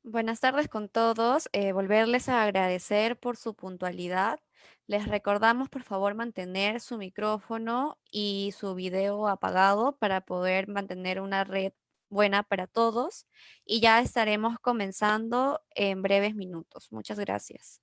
Buenas tardes con todos. Volverles a agradecer por su puntualidad. Les recordamos, por favor, mantener su micrófono y su video apagado para poder mantener una red buena para todos. Y ya estaremos comenzando en breves minutos. Muchas gracias.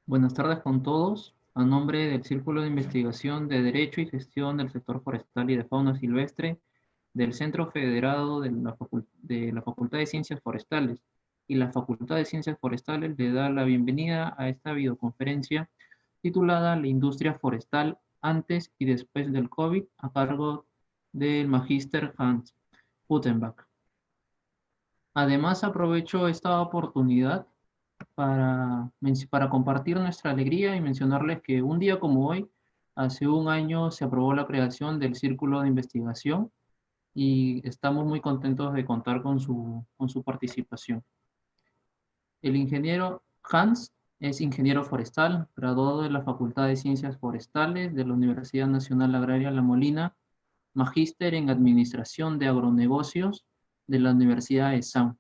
Buenas tardes con todos. A nombre del Círculo de Investigación de Derecho y Gestión del Sector Forestal y de Fauna Silvestre del Centro Federado de la Facultad de Ciencias Forestales y la Facultad de Ciencias Forestales le da la bienvenida a esta videoconferencia titulada La industria forestal antes y después del COVID a cargo del magíster Hans Gutenbach. Además, aprovecho esta oportunidad para compartir nuestra alegría y mencionarles que un día como hoy, hace un año, se aprobó la creación del Círculo de Investigación y estamos muy contentos de contar con su participación. El ingeniero Hans es ingeniero forestal, graduado de la Facultad de Ciencias Forestales de la Universidad Nacional Agraria La Molina, magíster en Administración de Agronegocios de la Universidad de SAM.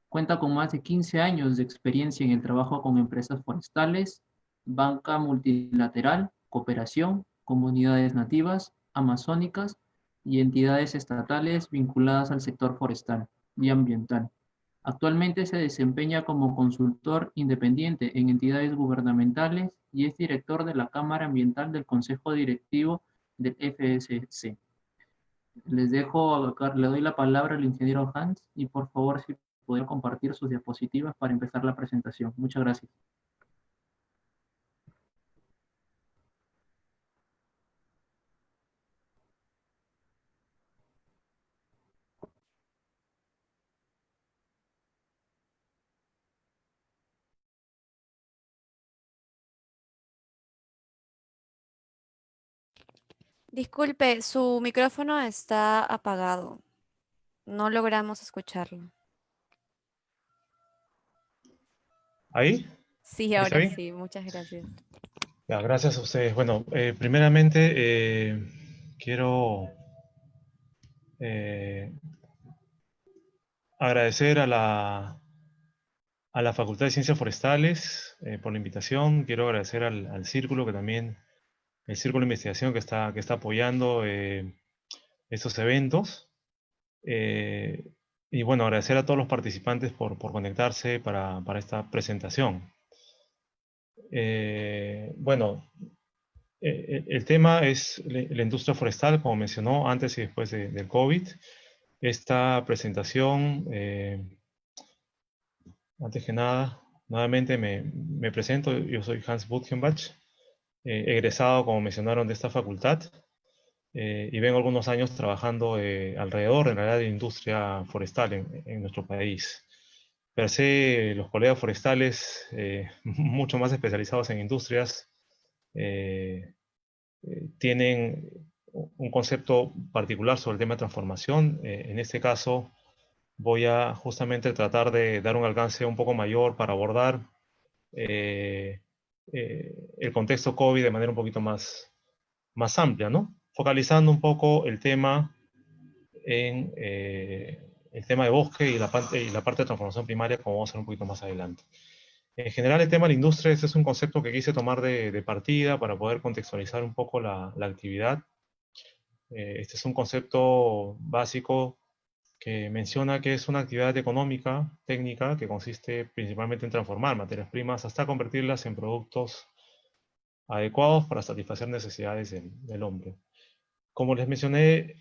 Cuenta con más de 15 años de experiencia en el trabajo con empresas forestales, banca multilateral, cooperación, comunidades nativas, amazónicas y entidades estatales vinculadas al sector forestal y ambiental. Actualmente se desempeña como consultor independiente en entidades gubernamentales y es director de la Cámara Ambiental del Consejo Directivo del FSC. Le doy la palabra al ingeniero Hans y por favor si pudiera compartir sus diapositivas para empezar la presentación. Muchas gracias. Disculpe, su micrófono está apagado. No logramos escucharlo. ¿Ahí? Sí, ¿Está ahora bien? sí. Muchas gracias. Ya, gracias a ustedes. Bueno, primeramente quiero eh, agradecer a la Facultad de Ciencias Forestales por la invitación. Quiero agradecer al Círculo, que también, el Círculo de Investigación que está apoyando estos eventos. Eh, y bueno, agradecer a todos los participantes por conectarse para esta presentación. Bueno, el tema es la industria forestal, como mencionó antes y después del COVID. Esta presentación, antes que nada, nuevamente me presento. Yo soy Hans Butgenbach, egresado, como mencionaron, de esta facultad. y vengo algunos años trabajando alrededor, en realidad, de industria forestal en nuestro país. Per se, los colegas forestales, mucho más especializados en industrias, eh, tienen un concepto particular sobre el tema de transformación. En este caso, voy a justamente tratar de dar un alcance un poco mayor para abordar eh, el contexto COVID de manera un poquito más amplia, ¿no? Focalizando un poco el tema en el tema de bosque y la parte de transformación primaria, como vamos a ver un poquito más adelante. En general, el tema de la industria, este es un concepto que quise tomar de partida para poder contextualizar un poco la actividad. Este es un concepto básico que menciona que es una actividad económica, técnica, que consiste principalmente en transformar materias primas hasta convertirlas en productos adecuados para satisfacer necesidades del hombre. Como les mencioné,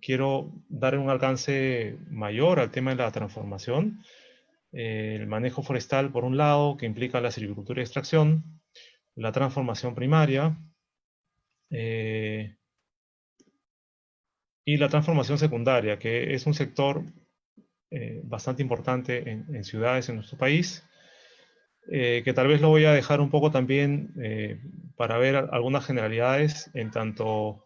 quiero dar un alcance mayor al tema de la transformación. El manejo forestal, por un lado, que implica la silvicultura y extracción, la transformación primaria, y la transformación secundaria, que es un sector bastante importante en ciudades en nuestro país, que tal vez lo voy a dejar un poco también para ver algunas generalidades, en tanto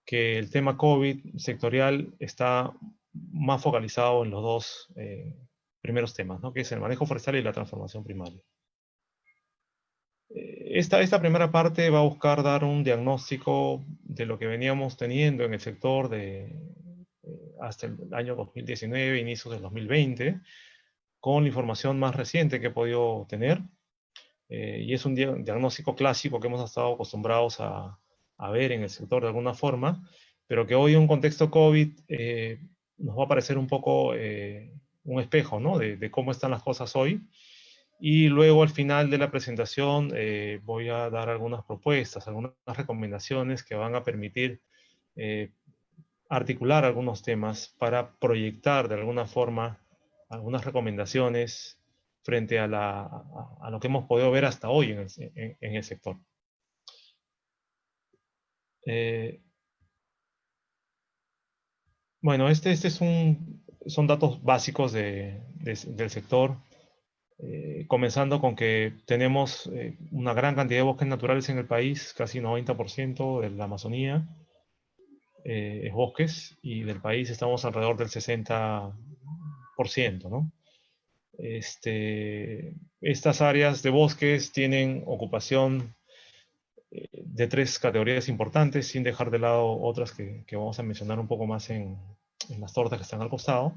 que el tema COVID sectorial está más focalizado en los dos primeros temas, ¿no? Que es el manejo forestal y la transformación primaria. Esta primera parte va a buscar dar un diagnóstico de lo que veníamos teniendo en el sector hasta el año 2019, inicios del 2020, con la información más reciente que he podido tener. Y es un diagnóstico clásico que hemos estado acostumbrados a ver en el sector de alguna forma, pero que hoy en un contexto COVID nos va a parecer un poco un espejo, ¿no? De cómo están las cosas hoy. Y luego al final de la presentación voy a dar algunas propuestas, algunas recomendaciones que van a permitir eh, articular algunos temas para proyectar de alguna forma algunas recomendaciones frente a lo que hemos podido ver hasta hoy en el sector. Eh, bueno, son datos básicos del sector, comenzando con que tenemos una gran cantidad de bosques naturales en el país, casi 90% de la Amazonía es bosques, y del país estamos alrededor del 60%, ¿no? Estas áreas de bosques tienen ocupación de tres categorías importantes, sin dejar de lado otras que vamos a mencionar un poco más en las tortas que están al costado.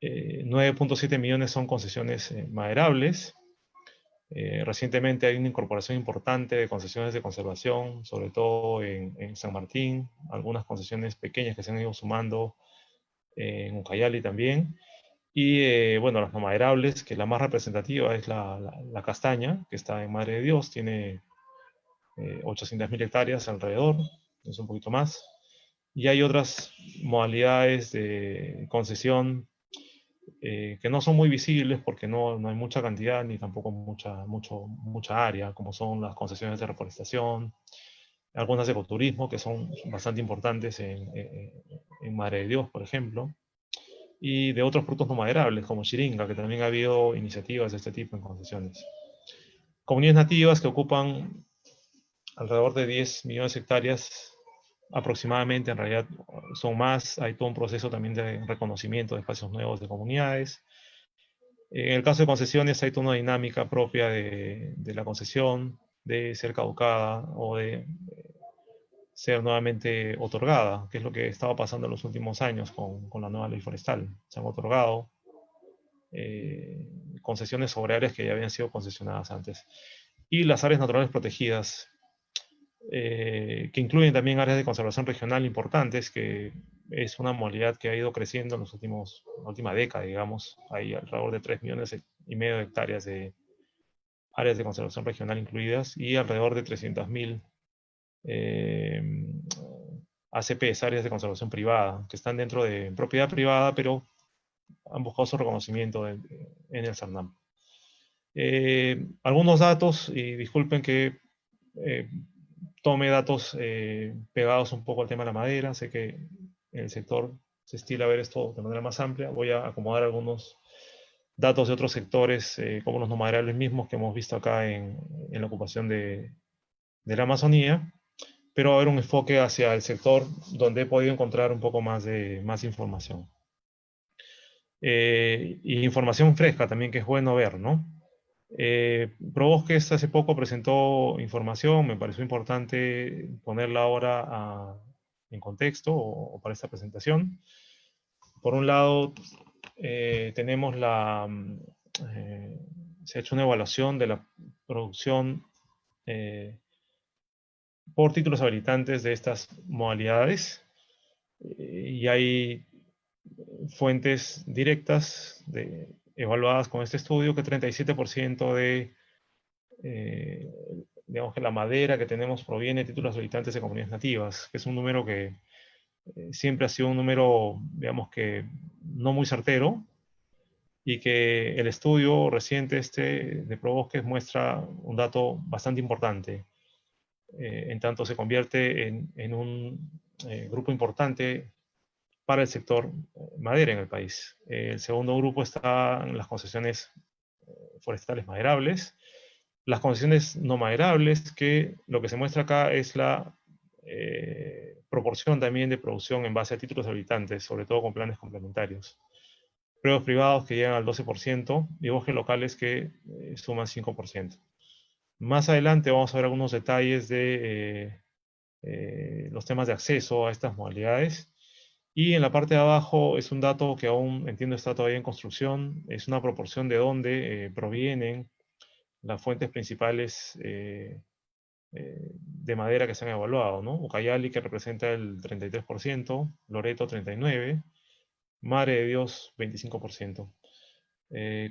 9.7 millones son concesiones maderables. Recientemente hay una incorporación importante de concesiones de conservación, sobre todo en San Martín, algunas concesiones pequeñas que se han ido sumando en Ucayali también. Y bueno, las no maderables, que la más representativa es la castaña, que está en Madre de Dios, tiene 800.000 hectáreas alrededor, es un poquito más. Y hay otras modalidades de concesión que no son muy visibles porque no hay mucha cantidad ni tampoco mucha área, como son las concesiones de reforestación, algunas de ecoturismo que son bastante importantes en Madre de Dios, por ejemplo, y de otros frutos no maderables, como Chiringa, que también ha habido iniciativas de este tipo en concesiones. Comunidades nativas que ocupan alrededor de 10 millones de hectáreas aproximadamente, en realidad son más, hay todo un proceso también de reconocimiento de espacios nuevos de comunidades. En el caso de concesiones hay toda una dinámica propia de la concesión, de ser caducada o de ser nuevamente otorgada, que es lo que estaba pasando en los últimos años con la nueva ley forestal. Se han otorgado concesiones sobre áreas que ya habían sido concesionadas antes. Y las áreas naturales protegidas, que incluyen también áreas de conservación regional importantes, que es una modalidad que ha ido creciendo en la última década, digamos. Hay alrededor de 3,5 millones de hectáreas de áreas de conservación regional incluidas y alrededor de 300.000 ACPs, áreas de conservación privada, que están dentro de propiedad privada, pero han buscado su reconocimiento en el CERNAM. Algunos datos, y disculpen que tome datos pegados un poco al tema de la madera. Sé que en el sector se estila ver esto de manera más amplia. Voy a acomodar algunos datos de otros sectores, como los no maderables mismos que hemos visto acá en la ocupación de la Amazonía, pero va a haber un enfoque hacia el sector donde he podido encontrar un poco más información. Y información fresca también, que es bueno ver, ¿no? ProBosques hace poco presentó información, me pareció importante ponerla ahora en contexto o para esta presentación. Por un lado, tenemos se ha hecho una evaluación de la producción por títulos habilitantes de estas modalidades, y hay fuentes directas evaluadas con este estudio que 37% eh, digamos que la madera que tenemos proviene de títulos habilitantes de comunidades nativas, que es un número que siempre ha sido un número, digamos que no muy certero, y que el estudio reciente de ProBosques muestra un dato bastante importante. En tanto se convierte en un grupo importante para el sector madera en el país. El segundo grupo está en las concesiones forestales maderables. Las concesiones no maderables, que lo que se muestra acá es la proporción también de producción en base a títulos habitantes, sobre todo con planes complementarios. Predios privados que llegan al 12% y bosques locales que suman 5%. Más adelante vamos a ver algunos detalles de los temas de acceso a estas modalidades. Y en la parte de abajo es un dato que aún entiendo está todavía en construcción, es una proporción de dónde provienen las fuentes principales de madera que se han evaluado, ¿no? Ucayali, que representa el 33%, Loreto 39%, Madre de Dios 25%.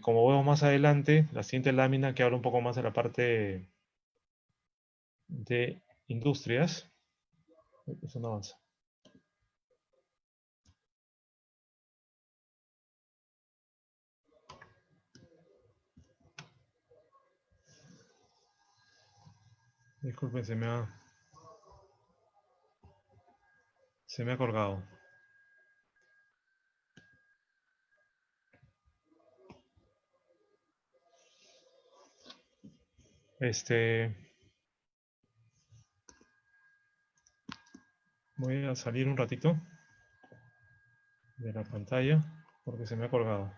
Como vemos más adelante, la siguiente lámina que habla un poco más de la parte de industrias. Eso no avanza. Disculpen, se me ha colgado. Voy a salir un ratito de la pantalla porque se me ha colgado.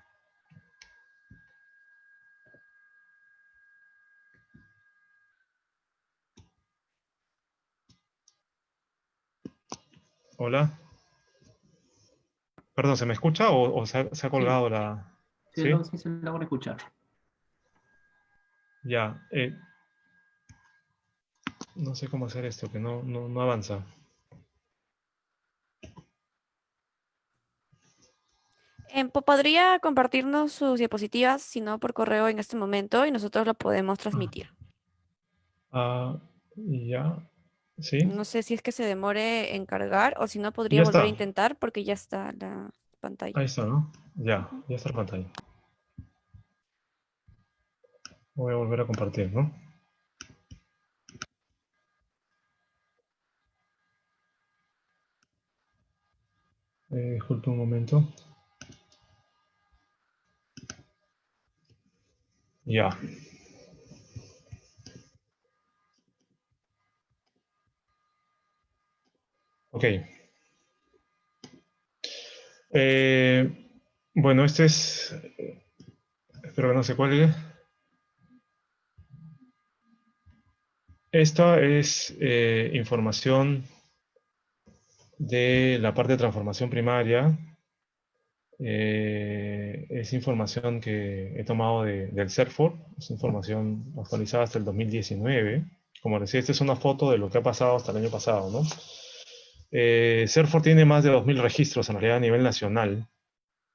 Hola. Perdón, ¿se me escucha o se ha Sí, colgado la...? sí, ¿Sí? sí se logra escuchar. Ya. No sé cómo hacer esto, que no avanza. ¿Podría compartirnos sus diapositivas, si no por correo en este momento, y nosotros lo podemos transmitir? Ah, ya. ¿Sí? No sé si es que se demore en cargar o si no podría Ya volver a está. intentar porque ya está la pantalla. Ahí está, ¿no? Ya, Ujú. ya está la pantalla. Voy a volver a compartir, ¿no? Disculpe un momento. Ya. Ok. Eh, bueno, espero que no se cuelgue. Esta es información de la parte de transformación primaria. Es información que he tomado del CERFOR, es información actualizada hasta el 2019. Como decía, esta es una foto de lo que ha pasado hasta el año pasado, ¿no? CERFOR tiene más de 2.000 registros en realidad a nivel nacional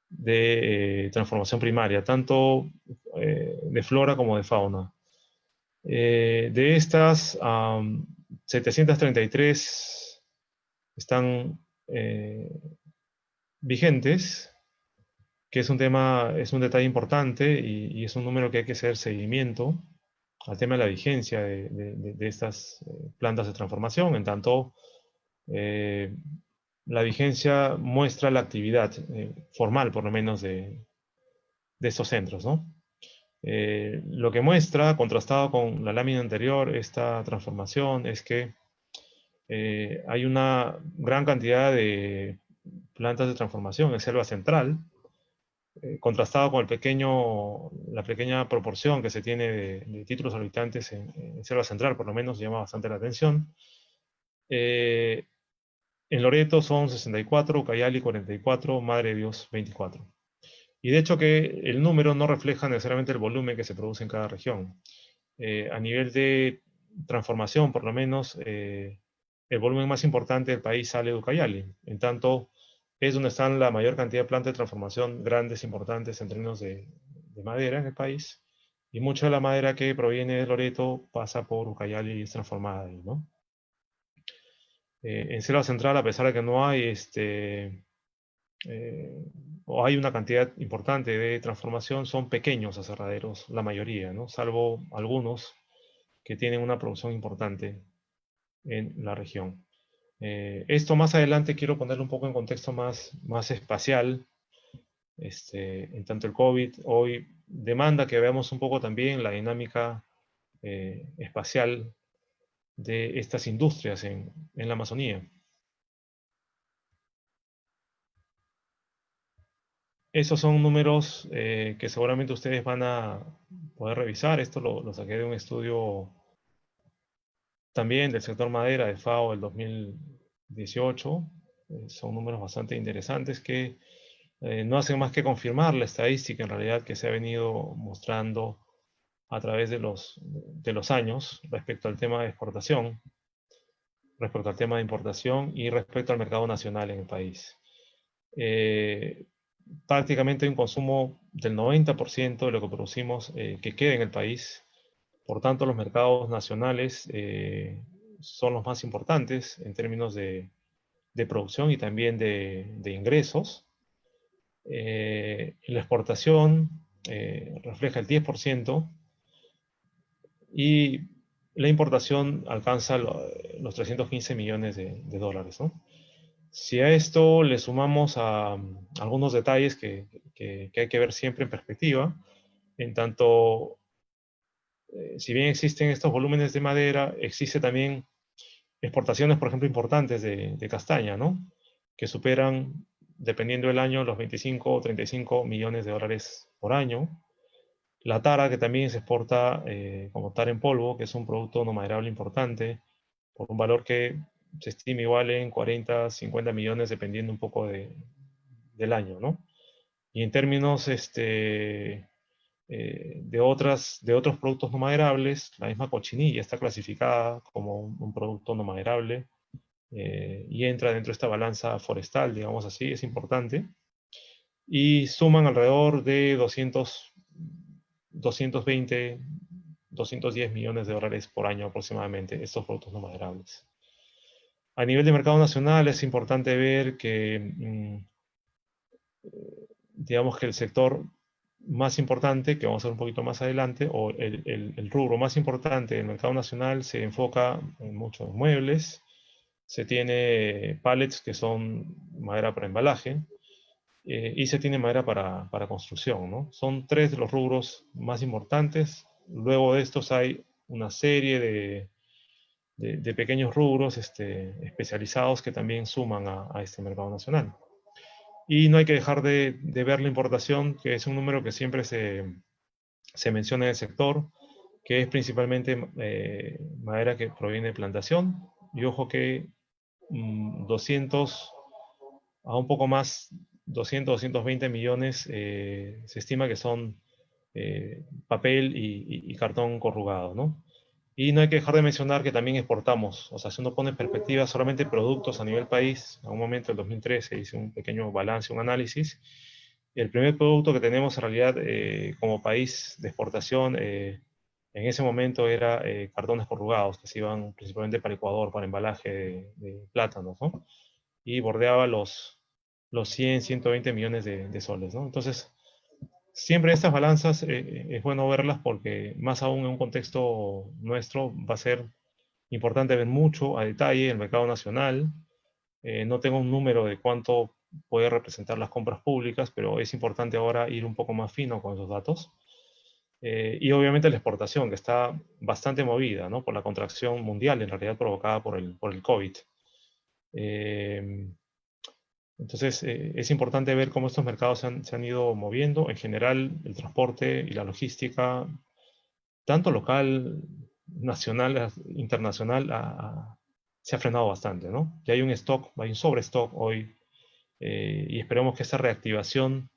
de transformación primaria, tanto de flora como de fauna. De estas, 733 están vigentes, que es un detalle importante y es un número que hay que hacer seguimiento. al tema de la vigencia de estas plantas de transformación, en tanto la vigencia muestra la actividad formal, por lo menos, de estos centros, ¿no? Lo que muestra, contrastado con la lámina anterior, esta transformación, es que hay una gran cantidad de plantas de transformación en selva central, contrastado con la pequeña proporción que se tiene de títulos habitantes en selva central, por lo menos llama bastante la atención. En Loreto son 64, Ucayali 44, Madre de Dios 24. Y de hecho que el número no refleja necesariamente el volumen que se produce en cada región. A nivel de transformación, por lo menos, el volumen más importante del país sale de Ucayali. En tanto, es donde están la mayor cantidad de plantas de transformación grandes, importantes en términos de madera en el país. Y mucha de la madera que proviene de Loreto pasa por Ucayali y es transformada ahí, ¿no? En Selva Central, a pesar de que no hay o hay una cantidad importante de transformación, son pequeños aserraderos, la mayoría, ¿no? Salvo algunos que tienen una producción importante en la región. Esto más adelante quiero ponerlo un poco en contexto más espacial, en tanto el COVID hoy demanda que veamos un poco también la dinámica espacial de estas industrias en la Amazonía. Esos son números que seguramente ustedes van a poder revisar. Esto lo saqué de un estudio también del sector madera de FAO del 2018. Son números bastante interesantes que no hacen más que confirmar la estadística en realidad que se ha venido mostrando a través de los años respecto al tema de exportación, respecto al tema de importación y respecto al mercado nacional en el país. Prácticamente hay un consumo del 90% de lo que producimos que queda en el país. Por tanto, los mercados nacionales son los más importantes en términos de producción y también de ingresos. La exportación refleja el 10% y la importación alcanza los 315 millones de dólares, ¿no? Si a esto le sumamos a algunos detalles que hay que ver siempre en perspectiva, en tanto, si bien existen estos volúmenes de madera, existe también exportaciones, por ejemplo, importantes de castaña, ¿no? Que superan, dependiendo del año, los 25 o 35 millones de dólares por año. La tara, que también se exporta como tara en polvo, que es un producto no maderable importante, por un valor que se estima igual en 40, 50 millones, dependiendo un poco del año, ¿no? Y en términos de otros productos no maderables, la misma cochinilla está clasificada como un producto no maderable y entra dentro de esta balanza forestal, digamos así, es importante. Y suman alrededor de 220, 210 millones de dólares por año aproximadamente estos productos no maderables. A nivel de mercado nacional es importante ver que, digamos que el sector más importante, que vamos a ver un poquito más adelante, o el rubro más importante del mercado nacional se enfoca en muchos muebles, se tiene pallets que son madera para embalaje, y se tiene madera para construcción, ¿no? Son tres de los rubros más importantes. Luego de estos hay una serie de pequeños rubros especializados que también suman a este mercado nacional. Y no hay que dejar de ver la importación, que es un número que siempre se menciona en el sector, que es principalmente madera que proviene de plantación. Y ojo que 200 a un poco más, 200, 220 millones se estima que son papel y cartón corrugado, ¿no? Y no hay que dejar de mencionar que también exportamos. O sea, si uno pone en perspectiva solamente productos a nivel país, en un momento del 2013 hice un pequeño balance, un análisis. El primer producto que tenemos en realidad como país de exportación en ese momento era cartones corrugados, que se iban principalmente para Ecuador, para embalaje de plátanos, ¿no? Y bordeaba los 100, 120 millones de soles, ¿no? Entonces, Siempre estas balanzas es bueno verlas porque más aún en un contexto nuestro va a ser importante ver mucho a detalle el mercado nacional. No tengo un número de cuánto puede representar las compras públicas, pero es importante ahora ir un poco más fino con esos datos. Y obviamente la exportación, que está bastante movida, ¿no? Por la contracción mundial, en realidad provocada por el COVID. Eh, entonces, es importante ver cómo estos mercados se han ido moviendo. En general, el transporte y la logística, tanto local, nacional, internacional, se ha frenado bastante, ¿no? Ya hay un stock, hay un sobrestock hoy, y esperemos que esta reactivación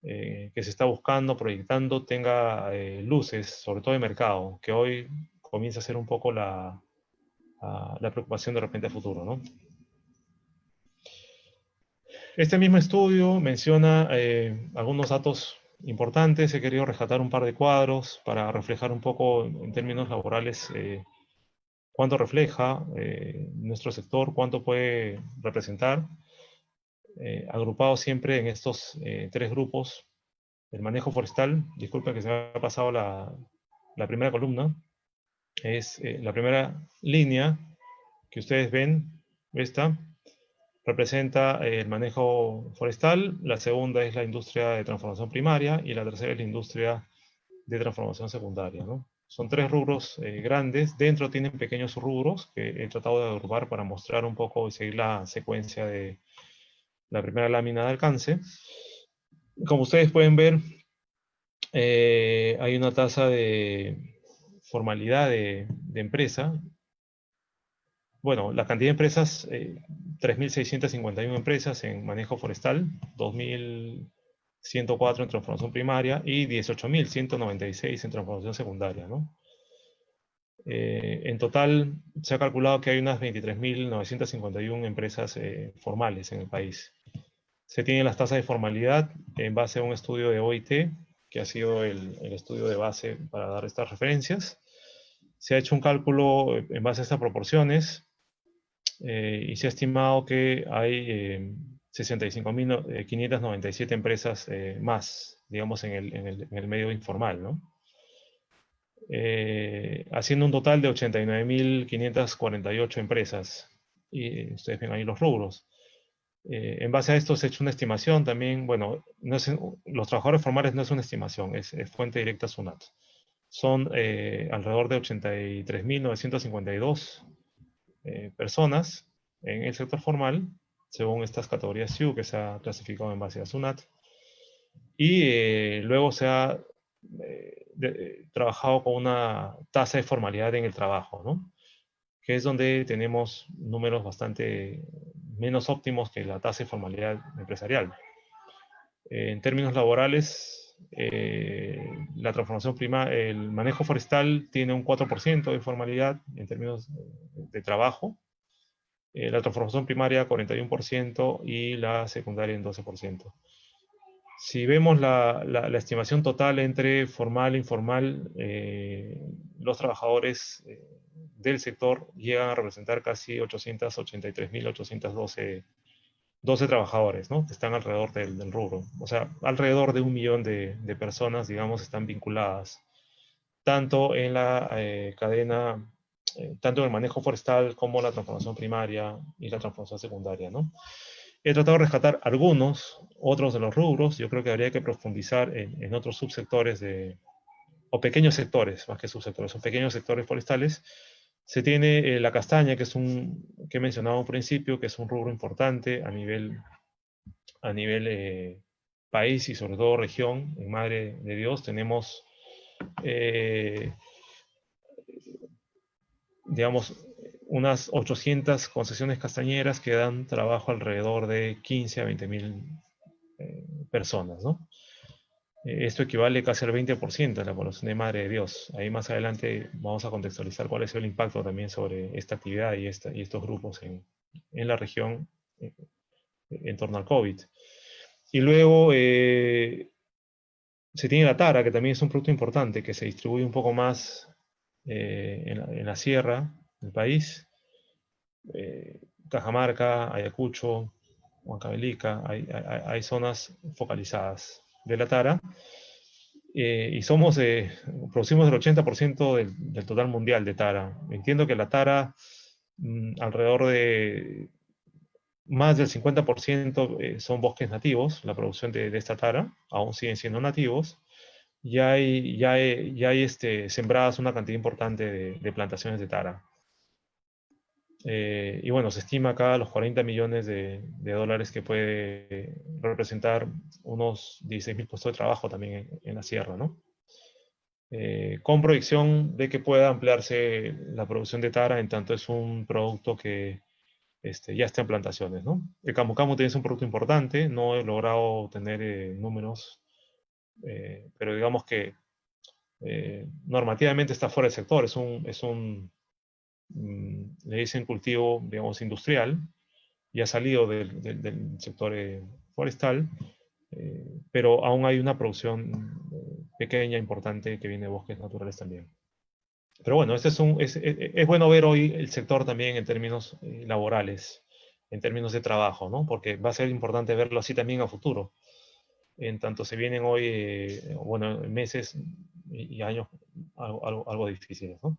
que se está buscando, proyectando, tenga luces, sobre todo de mercado, que hoy comienza a ser un poco la preocupación de repente a futuro, ¿no? Este mismo estudio menciona algunos datos importantes. He querido rescatar un par de cuadros para reflejar un poco en términos laborales cuánto refleja nuestro sector, cuánto puede representar, agrupado siempre en estos tres grupos. El manejo forestal, disculpen que se me ha pasado la primera columna, es la primera línea que ustedes ven, esta, representa el manejo forestal, la segunda es la industria de transformación primaria y la tercera es la industria de transformación secundaria, ¿no? Son tres rubros grandes, dentro tienen pequeños rubros que he tratado de agrupar para mostrar un poco y seguir la secuencia de la primera lámina de alcance. Como ustedes pueden ver, hay una tasa de formalidad de empresa. Bueno, la cantidad de empresas, 3.651 empresas en manejo forestal, 2.104 en transformación primaria y 18.196 en transformación secundaria, ¿no? En total, se ha calculado que hay unas 23.951 empresas formales en el país. Se tienen las tasas de formalidad en base a un estudio de OIT, que ha sido el estudio de base para dar estas referencias. Se ha hecho un cálculo en base a estas proporciones y se ha estimado que hay 65.597 empresas más, digamos, en el medio informal, ¿no? Haciendo un total de 89.548 empresas. Y ustedes ven ahí los rubros. En base a esto se ha hecho una estimación también, bueno, no es, los trabajadores formales no es una estimación, es fuente directa SUNAT. Son alrededor de 83.952 personas en el sector formal, según estas categorías SIU que se ha clasificado en base a SUNAT. Y luego se ha trabajado con una tasa de formalidad en el trabajo, ¿no? Que es donde tenemos números bastante menos óptimos que la tasa de formalidad empresarial. En términos laborales, la transformación el manejo forestal tiene un 4% de formalidad en términos de trabajo, la transformación primaria 41% y la secundaria en 12%. Si vemos la estimación total entre formal e informal, los trabajadores del sector llegan a representar casi 883.812 trabajadores, ¿no? Que están alrededor del rubro. O sea, alrededor de 1 millón de personas, digamos, están vinculadas, tanto en la cadena, tanto en el manejo forestal como la transformación primaria y la transformación secundaria, ¿no? He tratado de rescatar algunos, otros de los rubros. Yo creo que habría que profundizar en otros subsectores o pequeños sectores, más que subsectores, son pequeños sectores forestales. Se tiene la castaña, que que he mencionado al principio, que es un rubro importante a nivel país y sobre todo región. En Madre de Dios tenemos, digamos, unas 800 concesiones castañeras que dan trabajo alrededor de 15 a 20.000 personas, ¿no? Esto equivale casi al 20% de la población de Madre de Dios. Ahí más adelante vamos a contextualizar cuál es el impacto también sobre esta actividad y estos grupos en la región en torno al COVID. Y luego se tiene la tara, que también es un producto importante, que se distribuye un poco más en la sierra del país. Cajamarca, Ayacucho, Huancavelica, hay zonas focalizadas. de la tara, y producimos el 80% del total mundial de tara. Entiendo que la tara, alrededor de más del 50% son bosques nativos, la producción de esta tara, aún siguen siendo nativos. Ya hay sembradas una cantidad importante de plantaciones de tara. Y bueno, se estima acá los 40 millones de dólares que puede representar unos 16.000 puestos de trabajo también en la sierra, ¿no? Con proyección de que pueda ampliarse la producción de tara en tanto es un producto que ya está en plantaciones, ¿no? El camu camu tiene un producto importante, no he logrado tener números, pero digamos que normativamente está fuera del sector, le dicen cultivo, digamos, industrial, y ha salido del sector forestal, pero aún hay una producción pequeña, importante, que viene de bosques naturales también. Pero bueno, es bueno ver hoy el sector también en términos laborales, en términos de trabajo, ¿no? Porque va a ser importante verlo así también a futuro. En tanto se vienen hoy, bueno, meses y años algo difíciles, ¿no?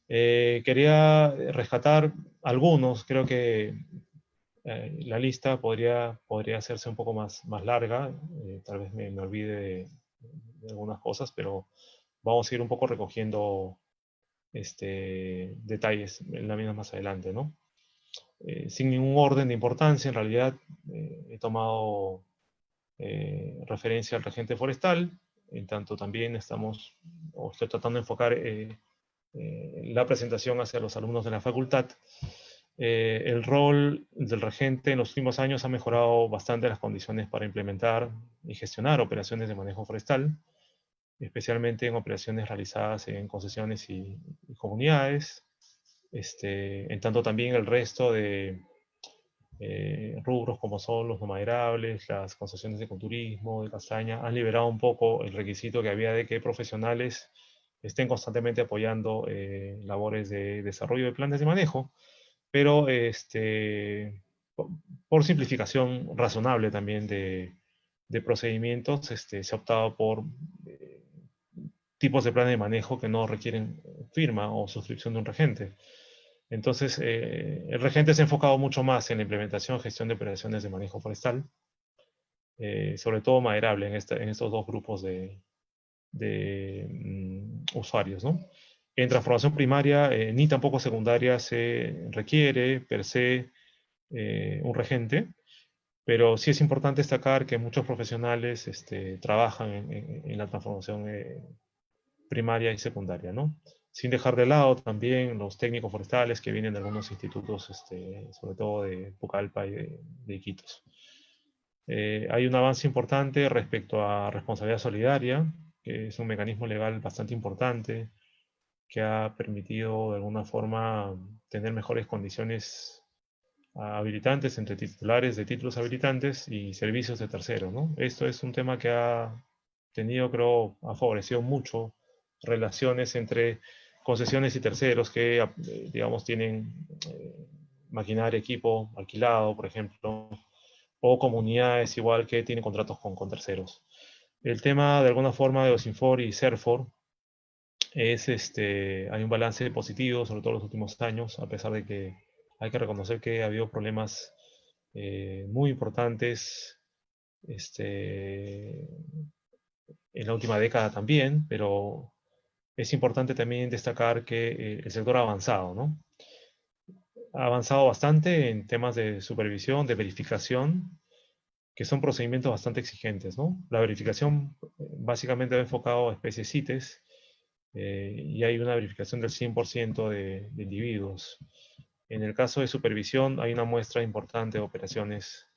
Quería rescatar algunos, creo que la lista podría hacerse un poco más larga, tal vez me olvide de algunas cosas, pero vamos a ir un poco recogiendo detalles en la misma más adelante, ¿no? Sin ningún orden de importancia, en realidad he tomado referencia al regente forestal, en tanto también estoy tratando de enfocar la presentación hacia los alumnos de la facultad. El rol del regente en los últimos años ha mejorado bastante las condiciones para implementar y gestionar operaciones de manejo forestal, especialmente en operaciones realizadas en concesiones y comunidades. En tanto también el resto de rubros como son los no maderables, las concesiones de ecoturismo, de castaña, han liberado un poco el requisito que había de que profesionales estén constantemente apoyando labores de desarrollo de planes de manejo, pero por simplificación razonable también de procedimientos, se ha optado por tipos de planes de manejo que no requieren firma o suscripción de un regente. Entonces, el regente se ha enfocado mucho más en la implementación y gestión de operaciones de manejo forestal, sobre todo maderable en estos dos grupos de usuarios, ¿no? En transformación primaria ni tampoco secundaria se requiere per se un regente, pero sí es importante destacar que muchos profesionales trabajan en la transformación primaria y secundaria, ¿no? Sin dejar de lado también los técnicos forestales que vienen de algunos institutos, sobre todo de Pucallpa y de Iquitos. Hay un avance importante respecto a responsabilidad solidaria, que es un mecanismo legal bastante importante, que ha permitido de alguna forma tener mejores condiciones habilitantes entre titulares de títulos habilitantes y servicios de terceros, ¿no? Esto es un tema que ha favorecido mucho relaciones entre concesiones y terceros que, digamos, tienen maquinaria, equipo alquilado, por ejemplo, o comunidades igual que tienen contratos con terceros. El tema, de alguna forma, de OSINFOR y CERFOR hay un balance positivo, sobre todo en los últimos años, a pesar de que hay que reconocer que ha habido problemas muy importantes en la última década también, pero es importante también destacar que el sector ha avanzado, ¿no? Ha avanzado bastante en temas de supervisión, de verificación, que son procedimientos bastante exigentes, ¿no? La verificación básicamente va enfocado a especies CITES y hay una verificación del 100% de individuos. En el caso de supervisión hay una muestra importante de operaciones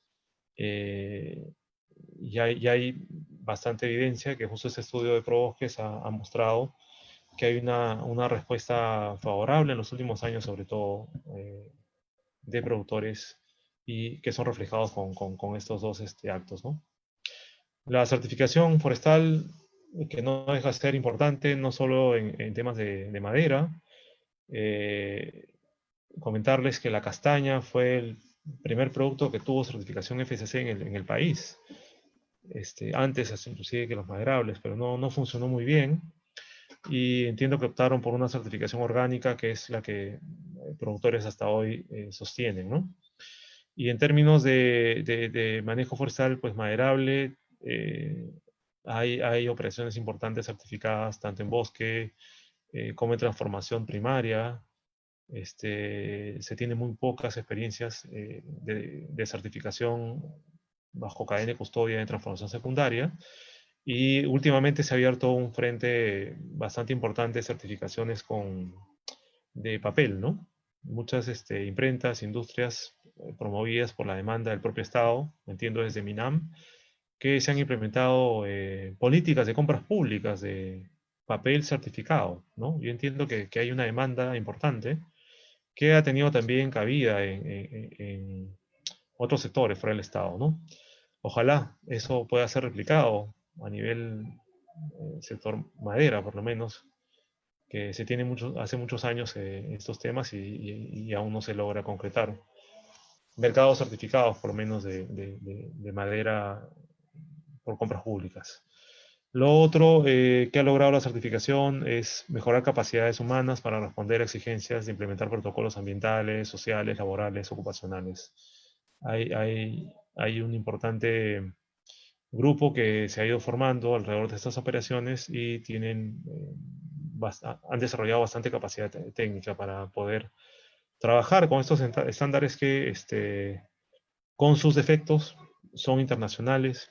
y hay bastante evidencia que justo este estudio de ProBosques ha mostrado que hay una respuesta favorable en los últimos años, sobre todo de productores, y que son reflejados con estos dos actos, ¿no? La certificación forestal, que no deja de ser importante, no solo en temas de madera. Comentarles que la castaña fue el primer producto que tuvo certificación FSC en el país. antes inclusive que los maderables, pero no funcionó muy bien. Y entiendo que optaron por una certificación orgánica, que es la que productores hasta hoy sostienen, ¿no? Y en términos de manejo forestal, pues maderable, hay operaciones importantes certificadas tanto en bosque como en transformación primaria. Se tienen muy pocas experiencias de certificación bajo cadena de custodia en transformación secundaria. Y últimamente se ha abierto un frente bastante importante de certificaciones de papel, ¿no? Muchas imprentas, industrias promovidas por la demanda del propio Estado, entiendo desde MINAM, que se han implementado políticas de compras públicas de papel certificado, ¿no? Yo entiendo que hay una demanda importante que ha tenido también cabida en otros sectores fuera del Estado, ¿no? Ojalá eso pueda ser replicado a nivel sector madera, por lo menos, que se tiene hace muchos años estos temas y aún no se logra concretar. Mercados certificados, por lo menos, de madera por compras públicas. Lo otro que ha logrado la certificación es mejorar capacidades humanas para responder a exigencias de implementar protocolos ambientales, sociales, laborales, ocupacionales. Hay un importante grupo que se ha ido formando alrededor de estas operaciones y han desarrollado bastante capacidad técnica para poder trabajar con estos estándares que, con sus defectos, son internacionales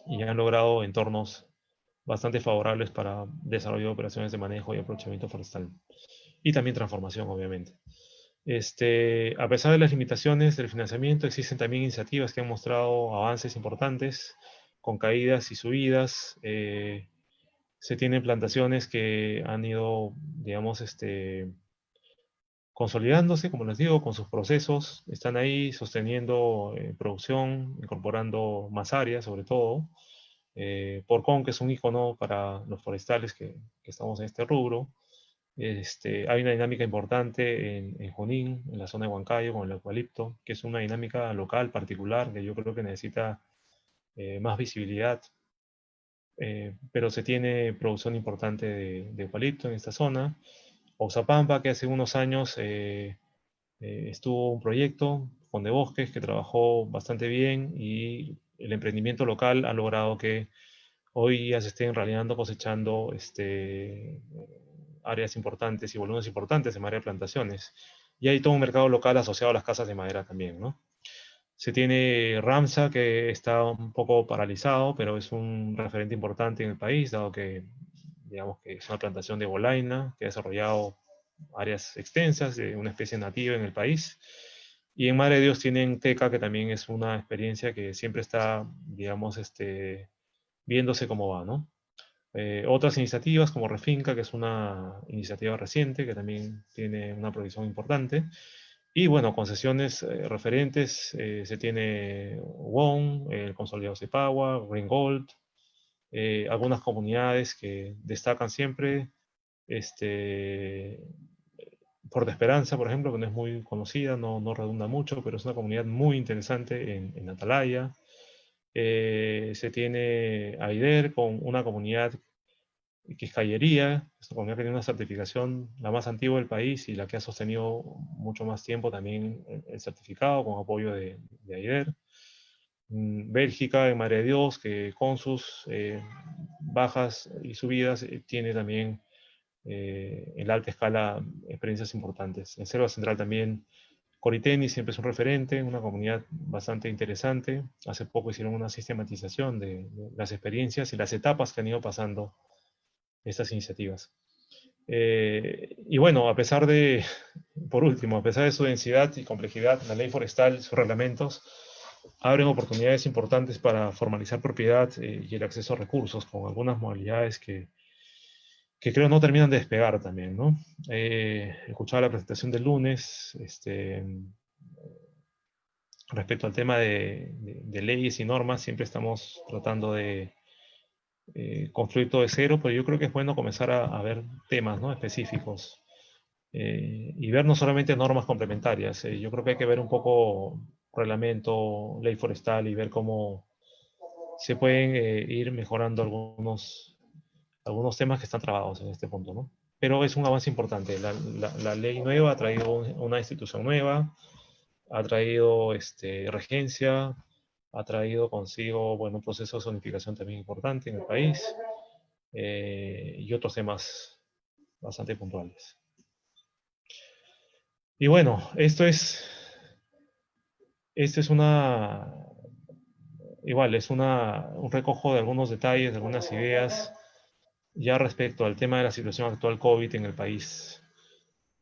y han logrado entornos bastante favorables para desarrollo de operaciones de manejo y aprovechamiento forestal. Y también transformación, obviamente. A pesar de las limitaciones del financiamiento, existen también iniciativas que han mostrado avances importantes, con caídas y subidas. Se tienen plantaciones que han ido, digamos, consolidándose, como les digo, con sus procesos. Están ahí sosteniendo producción, incorporando más áreas, sobre todo. Porcón, que es un icono para los forestales que estamos en este rubro. Hay una dinámica importante en Junín, en la zona de Huancayo, con el eucalipto, que es una dinámica local particular que yo creo que necesita más visibilidad, pero se tiene producción importante de eucalipto en esta zona. Oxapampa, que hace unos años estuvo un proyecto, Fondebosques, que trabajó bastante bien y el emprendimiento local ha logrado que hoy ya se estén realizando, cosechando áreas importantes y volúmenes importantes en área de plantaciones. Y hay todo un mercado local asociado a las casas de madera también, ¿no? Se tiene Ramsa, que está un poco paralizado, pero es un referente importante en el país, dado que, digamos, que es una plantación de bolaina, que ha desarrollado áreas extensas de una especie nativa en el país. Y en Madre de Dios tienen Teca, que también es una experiencia que siempre está, digamos, viéndose cómo va, ¿no? Otras iniciativas como Refinca, que es una iniciativa reciente, que también tiene una proyección importante. Y bueno, concesiones referentes, se tiene WON, el consolidado Cepagua, Green Gold, algunas comunidades que destacan siempre, Puerto Esperanza, por ejemplo, que no es muy conocida, no redunda mucho, pero es una comunidad muy interesante en Atalaya. Se tiene Aider con una comunidad que es Callería, es una comunidad que tiene una certificación la más antigua del país y la que ha sostenido mucho más tiempo también el certificado con apoyo de Aider. Bélgica, en Madre de Dios, que con sus bajas y subidas tiene también en la alta escala experiencias importantes. En Selva Central también Coriteni siempre es un referente, una comunidad bastante interesante. Hace poco hicieron una sistematización de las experiencias y las etapas que han ido pasando estas iniciativas. Y bueno, por último, a pesar de su densidad y complejidad, la ley forestal, sus reglamentos, abren oportunidades importantes para formalizar propiedad y el acceso a recursos, con algunas modalidades que creo no terminan de despegar también, ¿no? Escuchaba la presentación del lunes, respecto al tema de leyes y normas, siempre estamos tratando de construir todo de cero, pero yo creo que es bueno comenzar a ver temas, ¿no?, específicos y ver no solamente normas complementarias. Yo creo que hay que ver un poco reglamento, ley forestal y ver cómo se pueden ir mejorando algunos temas que están trabados en este punto, ¿no? Pero es un avance importante. La ley nueva ha traído una institución nueva, ha traído regencia, ha traído consigo, bueno, un proceso de zonificación también importante en el país, y otros temas bastante puntuales. Y bueno, esto es un recojo de algunos detalles, de algunas ideas ya respecto al tema de la situación actual COVID en el país,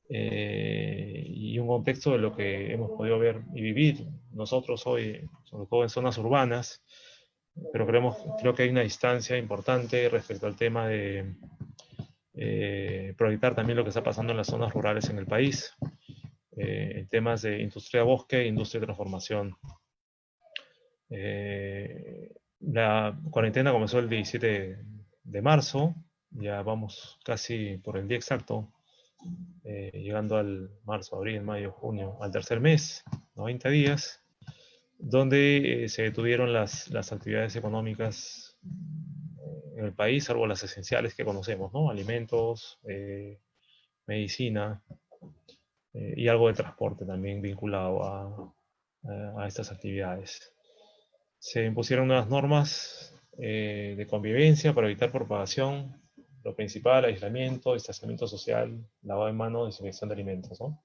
y un contexto de lo que hemos podido ver y vivir nosotros hoy, sobre todo en zonas urbanas, pero creo que hay una distancia importante respecto al tema de proyectar también lo que está pasando en las zonas rurales en el país, en temas de industria bosque e industria de transformación. La cuarentena comenzó el 17 de marzo, ya vamos casi por el día exacto, llegando al marzo, abril, mayo, junio, al tercer mes, 90 días, donde se detuvieron las actividades económicas en el país, salvo las esenciales que conocemos, ¿no? Alimentos, medicina, y algo de transporte también vinculado a estas actividades. Se impusieron nuevas normas de convivencia para evitar propagación, lo principal, aislamiento, distanciamiento social, lavado de manos, desinfección de alimentos, ¿no?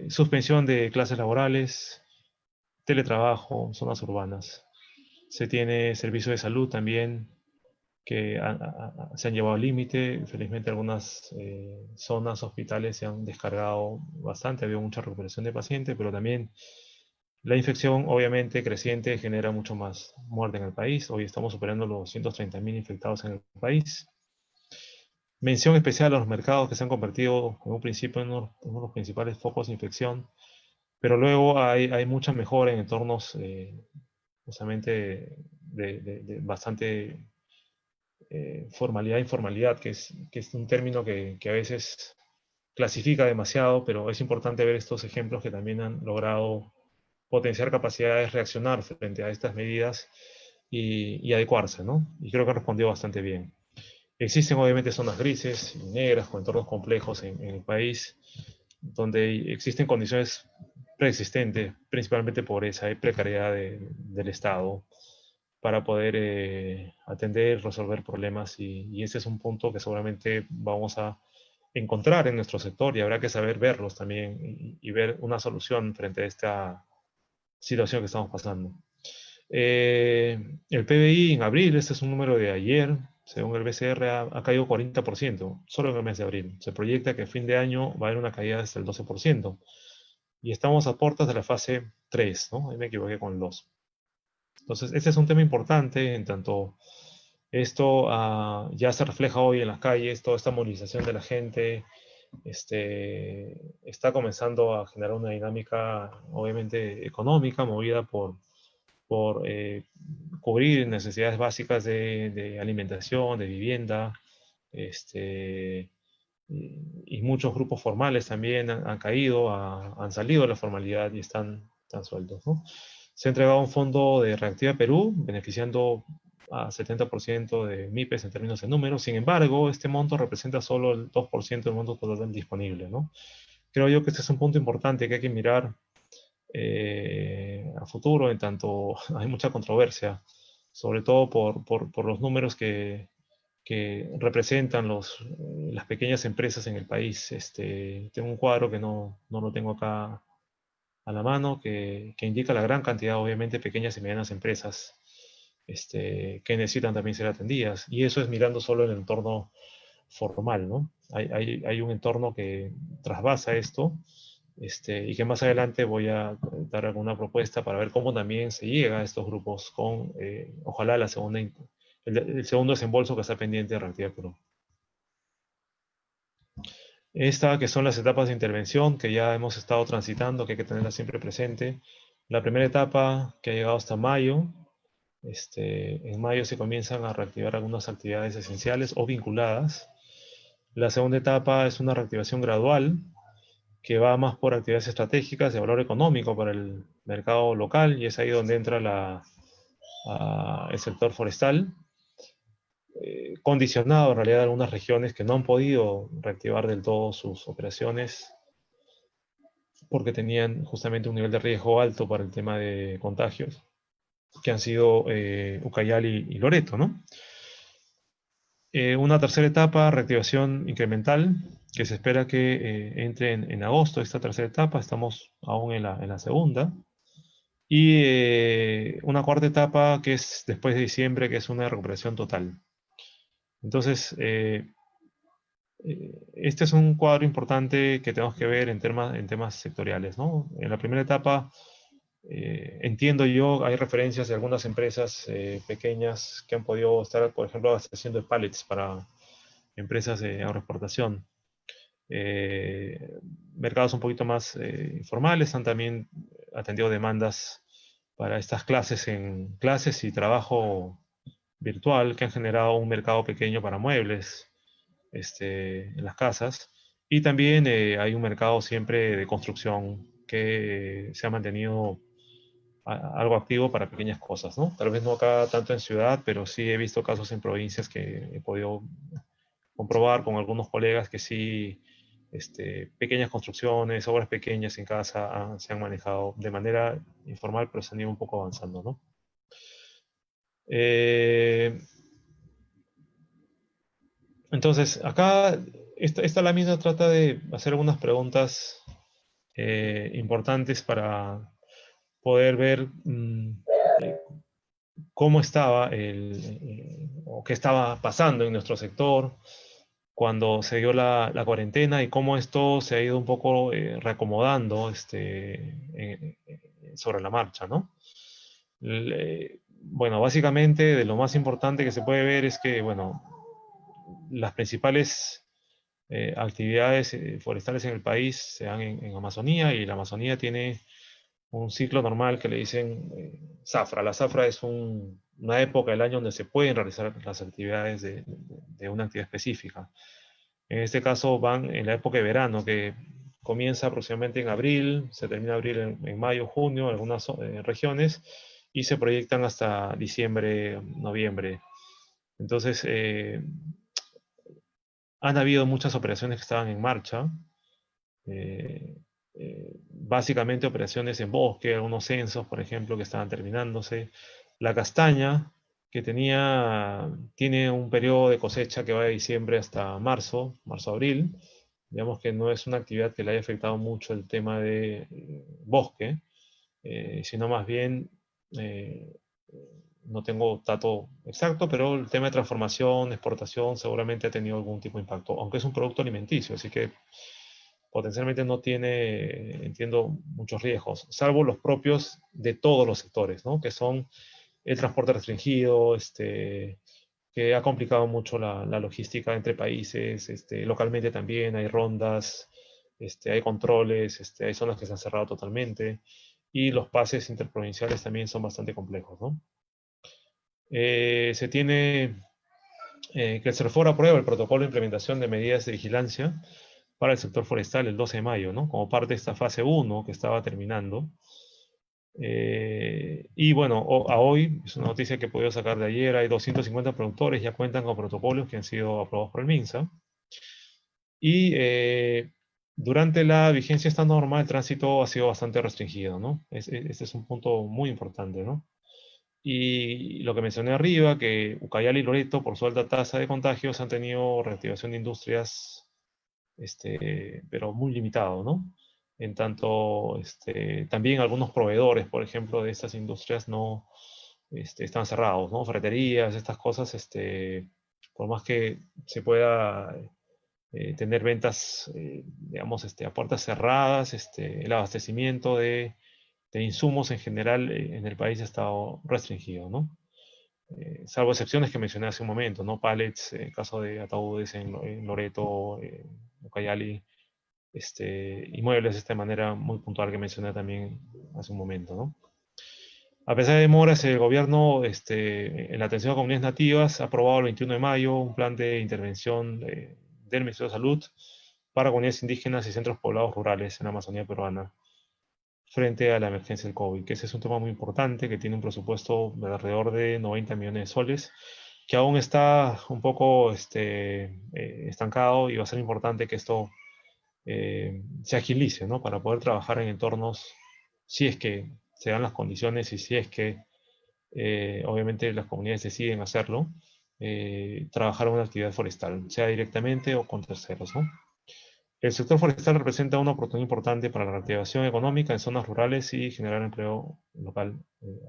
Suspensión de clases laborales, teletrabajo, zonas urbanas. Se tiene servicio de salud también que se han llevado al límite. Felizmente algunas zonas, hospitales se han descargado bastante, ha habido mucha recuperación de pacientes, pero también la infección obviamente creciente genera mucho más muerte en el país. Hoy estamos superando los 230.000 infectados en el país. Mención especial a los mercados que se han convertido en un principio en uno de los principales focos de infección, pero luego hay mucha mejora en entornos justamente de bastante formalidad e informalidad, que es un término que a veces clasifica demasiado, pero es importante ver estos ejemplos que también han logrado potenciar capacidades de reaccionar frente a estas medidas y adecuarse, ¿no? Y creo que ha respondido bastante bien. Existen obviamente zonas grises y negras con entornos complejos en el país, donde existen condiciones preexistentes, principalmente pobreza y precariedad del Estado, para poder atender, resolver problemas, y ese es un punto que seguramente vamos a encontrar en nuestro sector y habrá que saber verlos también y ver una solución frente a esta situación que estamos pasando. El PBI en abril, este es un número de ayer, según el BCR, ha caído 40%, solo en el mes de abril. Se proyecta que a fin de año va a haber una caída hasta el 12%. Y estamos a puertas de la fase 3, ¿no? Ahí me equivoqué con el 2. Entonces, este es un tema importante, en tanto esto ya se refleja hoy en las calles, toda esta movilización de la gente, está comenzando a generar una dinámica, obviamente, económica, movida por cubrir necesidades básicas de alimentación, de vivienda, y muchos grupos formales también han caído, han salido de la formalidad y están sueltos, ¿no? Se ha entregado un fondo de Reactiva Perú, beneficiando a 70% de MIPES en términos de números. Sin embargo, este monto representa solo el 2% del monto total disponible, ¿no? Creo yo que este es un punto importante que hay que mirar a futuro, en tanto hay mucha controversia, sobre todo por los números que representan las pequeñas empresas en el país. Tengo un cuadro que no lo tengo acá a la mano, que indica la gran cantidad, obviamente, de pequeñas y medianas empresas que necesitan también ser atendidas. Y eso es mirando solo el entorno formal, ¿no? Hay un entorno que trasvasa esto, y que más adelante voy a dar alguna propuesta para ver cómo también se llega a estos grupos con, ojalá, el segundo desembolso que está pendiente de Reactiva Perú. Esta, que son las etapas de intervención que ya hemos estado transitando, que hay que tenerla siempre presente. La primera etapa, que ha llegado hasta mayo. En mayo se comienzan a reactivar algunas actividades esenciales o vinculadas. La segunda etapa es una reactivación gradual, que va más por actividades estratégicas de valor económico para el mercado local, y es ahí donde entra el sector forestal, condicionado en realidad a algunas regiones que no han podido reactivar del todo sus operaciones porque tenían justamente un nivel de riesgo alto para el tema de contagios, que han sido Ucayali y Loreto, ¿no? Una tercera etapa, reactivación incremental, que se espera que entre en agosto, esta tercera etapa, estamos aún en la segunda. Y una cuarta etapa que es después de diciembre, que es una recuperación total. Entonces, este es un cuadro importante que tenemos que ver en temas sectoriales, ¿no? En la primera etapa, entiendo yo, hay referencias de algunas empresas pequeñas que han podido estar, por ejemplo, abasteciendo de pallets para empresas de agroexportación. Mercados un poquito más informales han también atendido demandas para estas clases y trabajo virtual que han generado un mercado pequeño para muebles en las casas. Y también hay un mercado siempre de construcción que se ha mantenido algo activo para pequeñas cosas, ¿no? Tal vez no acá tanto en ciudad, pero sí he visto casos en provincias que he podido comprobar con algunos colegas que sí, pequeñas construcciones, obras pequeñas en casa se han manejado de manera informal, pero se han ido un poco avanzando, ¿no? Entonces, acá, esta lámina trata de hacer algunas preguntas importantes para poder ver cómo estaba o qué estaba pasando en nuestro sector cuando se dio la cuarentena y cómo esto se ha ido un poco reacomodando sobre la marcha, ¿no? Bueno, básicamente de lo más importante que se puede ver es que, bueno, las principales actividades forestales en el país se dan en Amazonía, y la Amazonía tiene un ciclo normal que le dicen zafra. La zafra es una época del año donde se pueden realizar las actividades de una actividad específica. En este caso van en la época de verano, que comienza aproximadamente en abril, se termina abril en mayo, junio, en algunas regiones, y se proyectan hasta diciembre, noviembre. Entonces, han habido muchas operaciones que estaban en marcha, básicamente operaciones en bosque, algunos censos, por ejemplo, que estaban terminándose. La castaña, que tiene un periodo de cosecha que va de diciembre hasta marzo-abril. Digamos que no es una actividad que le haya afectado mucho el tema de bosque, sino más bien, no tengo dato exacto, pero el tema de transformación, exportación, seguramente ha tenido algún tipo de impacto, aunque es un producto alimenticio, así que potencialmente no tiene, entiendo, muchos riesgos, salvo los propios de todos los sectores, ¿no? Que son el transporte restringido, que ha complicado mucho la logística entre países, localmente también hay rondas, hay controles, hay zonas que se han cerrado totalmente, y los pases interprovinciales también son bastante complejos, ¿no? Se tiene que el CERFOR aprueba el protocolo de implementación de medidas de vigilancia para el sector forestal el 12 de mayo, ¿no? Como parte de esta fase 1 que estaba terminando. Y bueno, a hoy, es una noticia que he podido sacar de ayer, hay 250 productores ya cuentan con protocolos que han sido aprobados por el MINSA. Y durante la vigencia de esta norma, el tránsito ha sido bastante restringido, ¿no? Este es un punto muy importante, ¿no? Y lo que mencioné arriba, que Ucayali y Loreto, por su alta tasa de contagios, han tenido reactivación de industrias, pero muy limitado, ¿no? En tanto, también algunos proveedores, por ejemplo, de estas industrias no están cerrados, ¿no? Ferreterías, estas cosas, por más que se pueda tener ventas, digamos, a puertas cerradas, el abastecimiento de insumos en general en el país ha estado restringido, ¿no? Salvo excepciones que mencioné hace un momento, ¿no? Pallets, en caso de ataúdes en Loreto, Ucayali, y muebles de esta manera muy puntual que mencioné también hace un momento, ¿no? A pesar de demoras, el gobierno, en la atención a comunidades nativas, ha aprobado el 21 de mayo un plan de intervención del Ministerio de Salud para comunidades indígenas y centros poblados rurales en la Amazonía peruana. frente a la emergencia del COVID, que ese es un tema muy importante, que tiene un presupuesto de alrededor de 90 millones de soles, que aún está un poco estancado, y va a ser importante que esto se agilice, ¿no? Para poder trabajar en entornos, si es que se dan las condiciones y si es que obviamente las comunidades deciden hacerlo, trabajar una actividad forestal, sea directamente o con terceros, ¿no? El sector forestal representa una oportunidad importante para la reactivación económica en zonas rurales y generar empleo local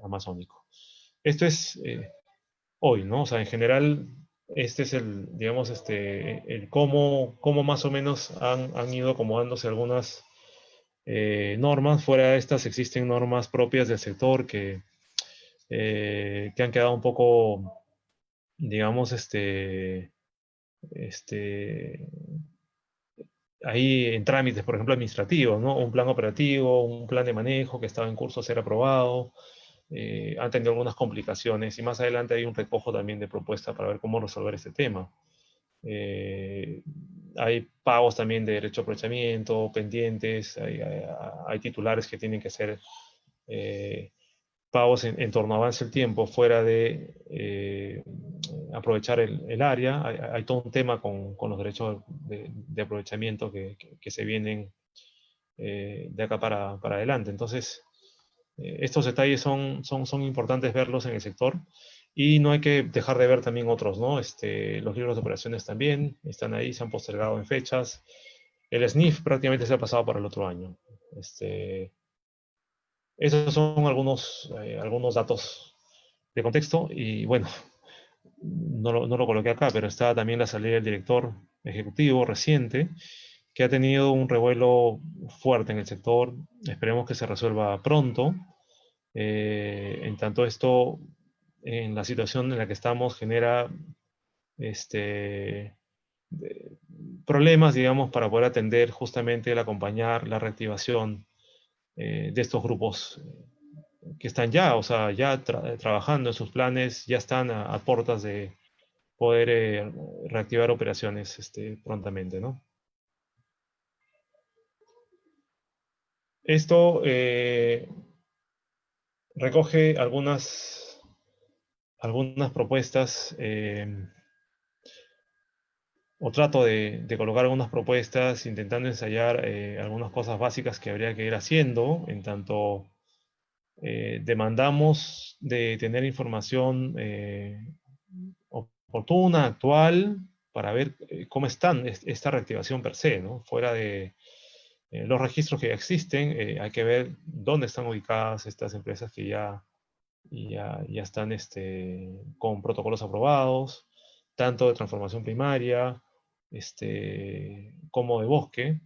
amazónico. Esto es hoy, ¿no? O sea, en general, este es el, digamos, el cómo más o menos han ido acomodándose algunas normas. Fuera de estas existen normas propias del sector que han quedado un poco, digamos, este, ahí en trámites, por ejemplo, administrativos, ¿no? Un plan operativo, un plan de manejo que estaba en curso de ser aprobado. Han tenido algunas complicaciones y más adelante hay un recojo también de propuestas para ver cómo resolver este tema. Eh, Hay pagos también de derecho a aprovechamiento, pendientes, hay titulares que tienen que ser eh, pagos en torno a avance el tiempo, fuera de aprovechar el área. Hay todo un tema con los derechos de aprovechamiento que se vienen de acá para adelante. Entonces, estos detalles son importantes verlos en el sector, y no hay que dejar de ver también otros, ¿no? Los libros de operaciones también están ahí, se han postergado en fechas. El SNIF prácticamente se ha pasado para el otro año. Esos son algunos datos de contexto, y bueno, no lo coloqué acá, pero está también la salida del director ejecutivo reciente, que ha tenido un revuelo fuerte en el sector. Esperemos que se resuelva pronto. En tanto esto, en la situación en la que estamos, genera este, problemas, digamos, para poder atender justamente el acompañar la reactivación de estos grupos que están ya, o sea, ya trabajando en sus planes, ya están a puertas de poder reactivar operaciones prontamente, ¿no? Esto recoge algunas propuestas, o trato de colocar algunas propuestas, intentando ensayar algunas cosas básicas que habría que ir haciendo, en tanto demandamos de tener información oportuna, actual, para ver cómo están esta reactivación per se, ¿no? Fuera de los registros que ya existen, hay que ver dónde están ubicadas estas empresas que ya están con protocolos aprobados, tanto de transformación primaria como de bosque.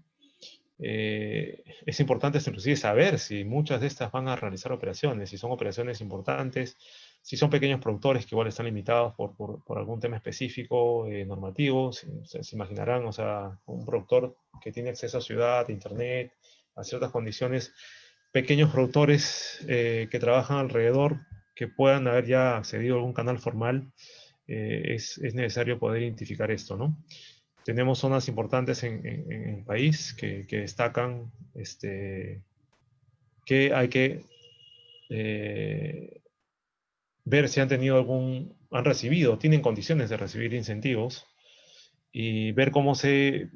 Es importante inclusive saber si muchas de estas van a realizar operaciones, si son operaciones importantes, si son pequeños productores que igual están limitados por algún tema específico, normativo. Se imaginarán, o sea, un productor que tiene acceso a ciudad, a internet, a ciertas condiciones, pequeños productores que trabajan alrededor, que puedan haber ya accedido a algún canal formal. Es necesario poder identificar esto, ¿no? Tenemos zonas importantes en el país que destacan, que hay que ver si han recibido, tienen condiciones de recibir incentivos, y ver cómo se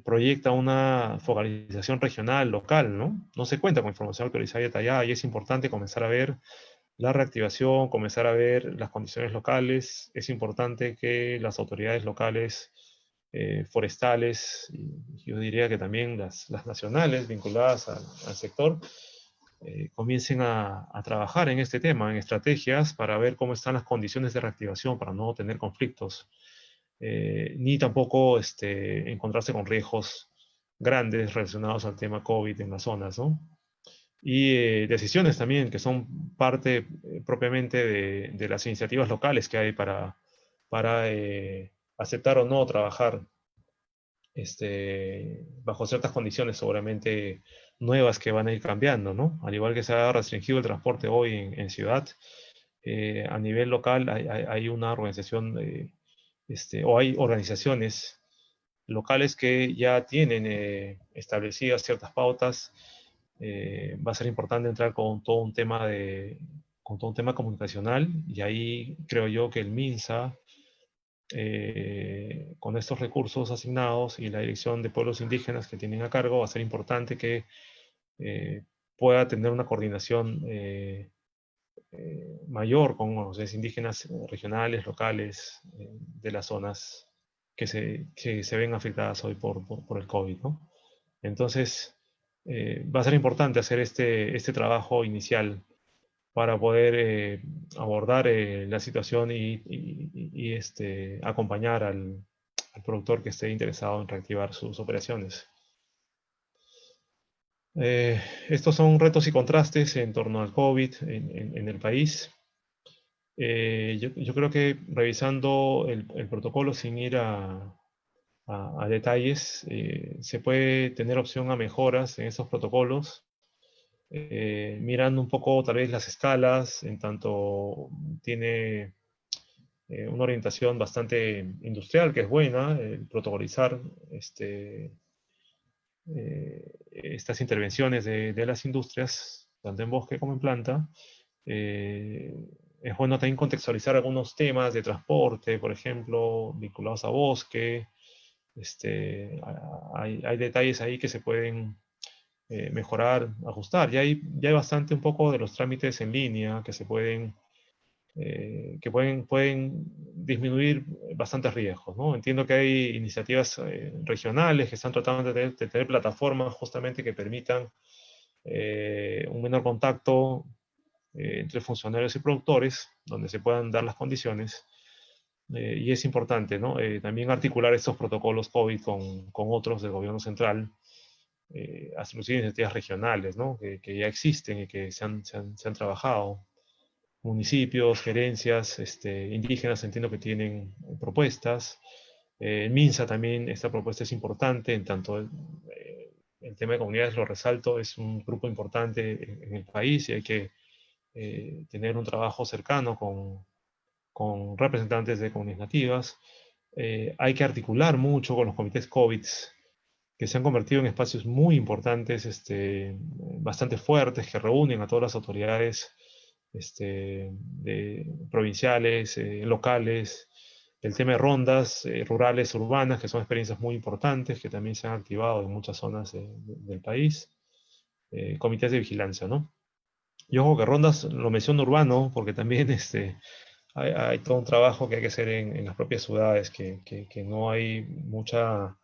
proyecta una focalización regional, local, ¿no? No se cuenta con información actualizada y detallada, y es importante comenzar a ver la reactivación, comenzar a ver las condiciones locales. Es importante que las autoridades locales, forestales, y yo diría que también las nacionales vinculadas al sector, comiencen a trabajar en este tema, en estrategias para ver cómo están las condiciones de reactivación, para no tener conflictos, ni tampoco encontrarse con riesgos grandes relacionados al tema COVID en las zonas, ¿no? Y decisiones también que son parte propiamente de las iniciativas locales que hay para aceptar o no trabajar bajo ciertas condiciones seguramente nuevas que van a ir cambiando, ¿no? Al igual que se ha restringido el transporte hoy en ciudad, a nivel local hay una organización, o hay organizaciones locales que ya tienen establecidas ciertas pautas va a ser importante entrar con todo un tema comunicacional, y ahí creo yo que el MINSA, con estos recursos asignados y la Dirección de Pueblos Indígenas que tienen a cargo, va a ser importante que pueda tener una coordinación mayor con los indígenas regionales, locales, de las zonas que se ven afectadas hoy por el COVID, ¿no? Entonces, va a ser importante hacer este trabajo inicial para poder abordar la situación y acompañar al productor que esté interesado en reactivar sus operaciones. Estos son retos y contrastes en torno al COVID en el país. Yo creo que revisando el protocolo sin ir a detalles, se puede tener opción a mejoras en esos protocolos, mirando un poco tal vez las escalas, en tanto tiene una orientación bastante industrial, que es buena, el protocolizar estas intervenciones de las industrias, tanto en bosque como en planta. Es bueno también contextualizar algunos temas de transporte, por ejemplo, vinculados a bosque. Hay detalles ahí que se pueden mejorar, ajustar. Ya hay bastante un poco de los trámites en línea que se pueden disminuir bastantes riesgos, ¿no? Entiendo que hay iniciativas regionales que están tratando de tener plataformas justamente que permitan un menor contacto entre funcionarios y productores, donde se puedan dar las condiciones. Y es importante, ¿no? También articular estos protocolos COVID con otros del gobierno central, hasta inclusive iniciativas regionales, ¿no? Que ya existen y que se han trabajado. Municipios, gerencias indígenas, entiendo que tienen propuestas. En MINSA también esta propuesta es importante, en tanto el tema de comunidades, lo resalto, es un grupo importante en el país, y hay que tener un trabajo cercano con representantes de comunidades nativas. Hay que articular mucho con los comités COVID, que se han convertido en espacios muy importantes, bastante fuertes, que reúnen a todas las autoridades provinciales, locales. El tema de rondas rurales, urbanas, que son experiencias muy importantes, que también se han activado en muchas zonas del país. Comités de vigilancia, ¿no? Yo creo que rondas lo menciono urbano, porque también hay todo un trabajo que hay que hacer en las propias ciudades, que no hay mucha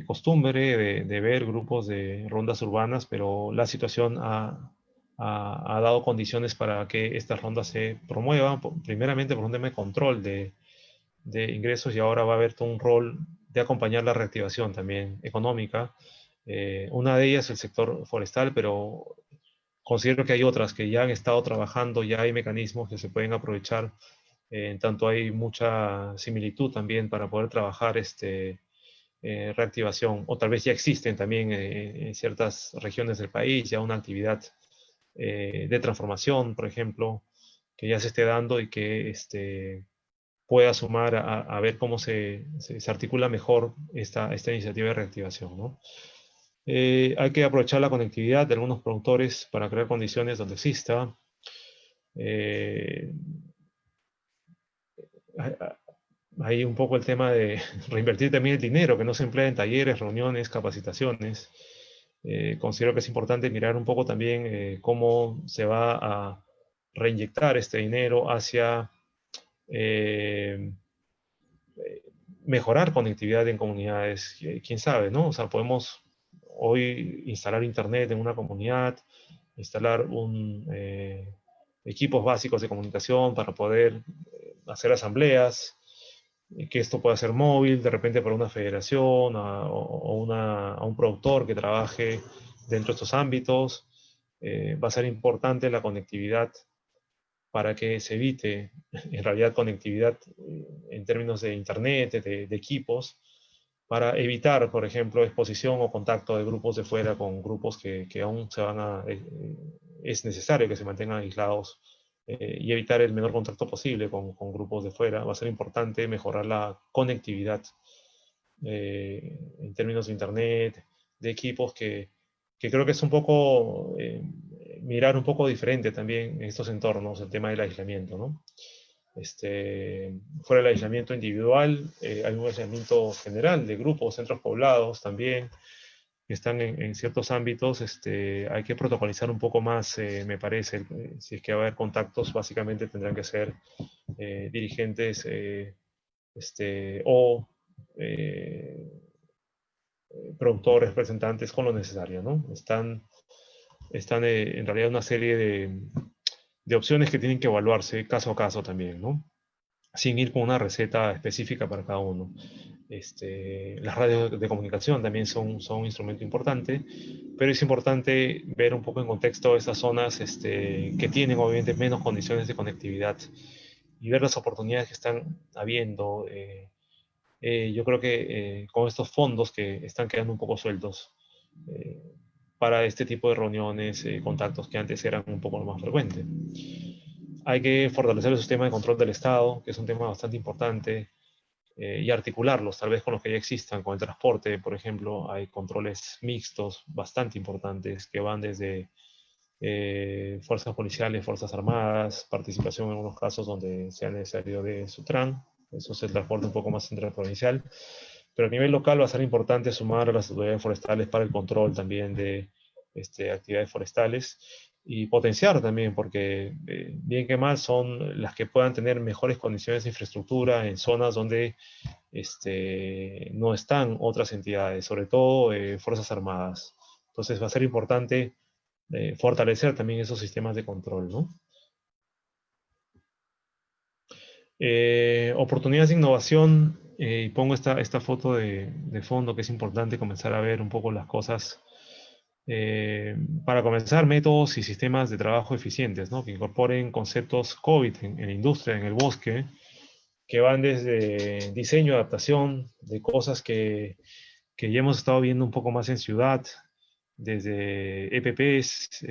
costumbre de ver grupos de rondas urbanas, pero la situación ha dado condiciones para que estas rondas se promuevan, primeramente por un tema de control de ingresos, y ahora va a haber todo un rol de acompañar la reactivación también económica. Una de ellas el sector forestal, pero considero que hay otras que ya han estado trabajando, ya hay mecanismos que se pueden aprovechar, en tanto hay mucha similitud también para poder trabajar reactivación, o tal vez ya existen también en ciertas regiones del país ya una actividad de transformación, por ejemplo, que ya se esté dando y que pueda sumar a ver cómo se articula mejor esta iniciativa de reactivación, ¿no? Hay que aprovechar la conectividad de algunos productores para crear condiciones donde exista. Hay un poco el tema de reinvertir también el dinero que no se emplea en talleres, reuniones, capacitaciones. Considero que es importante mirar un poco también cómo se va a reinyectar este dinero hacia eh, mejorar conectividad en comunidades. Quién sabe, ¿no? O sea, podemos hoy instalar internet en una comunidad, instalar equipos básicos de comunicación para poder hacer asambleas, que esto pueda ser móvil, de repente para una federación o un productor que trabaje dentro de estos ámbitos. Va a ser importante la conectividad para que se evite, en realidad, conectividad en términos de internet, de equipos, para evitar, por ejemplo, exposición o contacto de grupos de fuera con grupos que aún es necesario que se mantengan aislados, y evitar el menor contacto posible con grupos de fuera. Va a ser importante mejorar la conectividad en términos de internet, de equipos que creo que es un poco mirar un poco diferente también en estos entornos el tema del aislamiento, ¿no? Fuera del aislamiento individual, hay un aislamiento general de grupos, centros poblados también, que están en ciertos ámbitos. Hay que protocolizar un poco más, me parece. Si es que va a haber contactos, básicamente tendrán que ser dirigentes o productores, representantes con lo necesario, ¿no? Están en realidad una serie de opciones que tienen que evaluarse caso a caso también, ¿no? Sin ir con una receta específica para cada uno. Las radios de comunicación también son un instrumento importante, pero es importante ver un poco en contexto esas zonas que tienen obviamente menos condiciones de conectividad y ver las oportunidades que están habiendo. Yo creo que con estos fondos que están quedando un poco sueltos eh, para este tipo de reuniones, contactos que antes eran un poco más frecuentes. Hay que fortalecer el sistema de control del Estado, que es un tema bastante importante, y articularlos tal vez con los que ya existan, con el transporte, por ejemplo. Hay controles mixtos bastante importantes que van desde fuerzas policiales, fuerzas armadas, participación en algunos casos donde sea necesario de Sutran. Eso es el transporte un poco más interprovincial. Pero a nivel local va a ser importante sumar a las autoridades forestales para el control también de actividades forestales y potenciar también, porque bien que mal son las que puedan tener mejores condiciones de infraestructura en zonas donde no están otras entidades, sobre todo Fuerzas Armadas. Entonces va a ser importante fortalecer también esos sistemas de control, ¿no? Oportunidades de innovación, y pongo esta foto de fondo, que es importante comenzar a ver un poco las cosas. Para comenzar, métodos y sistemas de trabajo eficientes, ¿no? Que incorporen conceptos COVID en la industria, en el bosque, que van desde diseño, adaptación, de cosas que ya hemos estado viendo un poco más en ciudad, desde EPPs.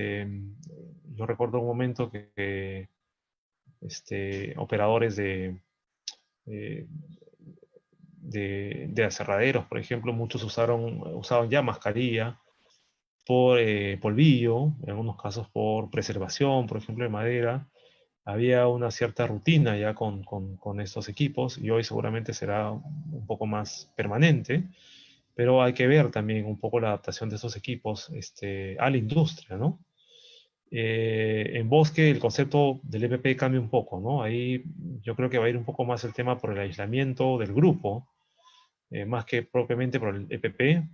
Yo recuerdo un momento que operadores eh, de aserraderos, por ejemplo, muchos usaban ya mascarilla por polvillo, en algunos casos por preservación, por ejemplo, de madera. Había una cierta rutina ya con estos equipos, y hoy seguramente será un poco más permanente, pero hay que ver también un poco la adaptación de estos equipos a la industria, ¿no? En bosque el concepto del EPP cambia un poco, ¿no? Ahí yo creo que va a ir un poco más el tema por el aislamiento del grupo, más que propiamente por el EPP,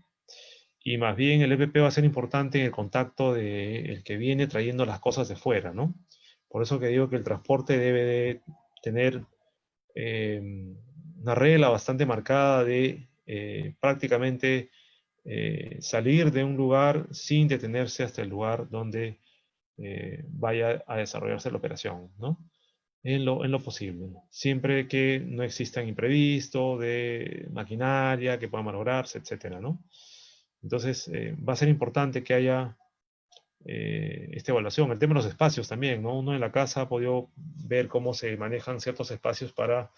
y más bien el EPP va a ser importante en el contacto del que viene trayendo las cosas de fuera, ¿no? Por eso que digo que el transporte debe de tener una regla bastante marcada de prácticamente salir de un lugar sin detenerse hasta el lugar donde vaya a desarrollarse la operación, ¿no? En lo posible, ¿no? Siempre que no existan imprevistos de maquinaria que pueda malograrse, etcétera, ¿no? Entonces, va a ser importante que haya esta evaluación. El tema de los espacios también, ¿no? Uno en la casa ha podido ver cómo se manejan ciertos espacios para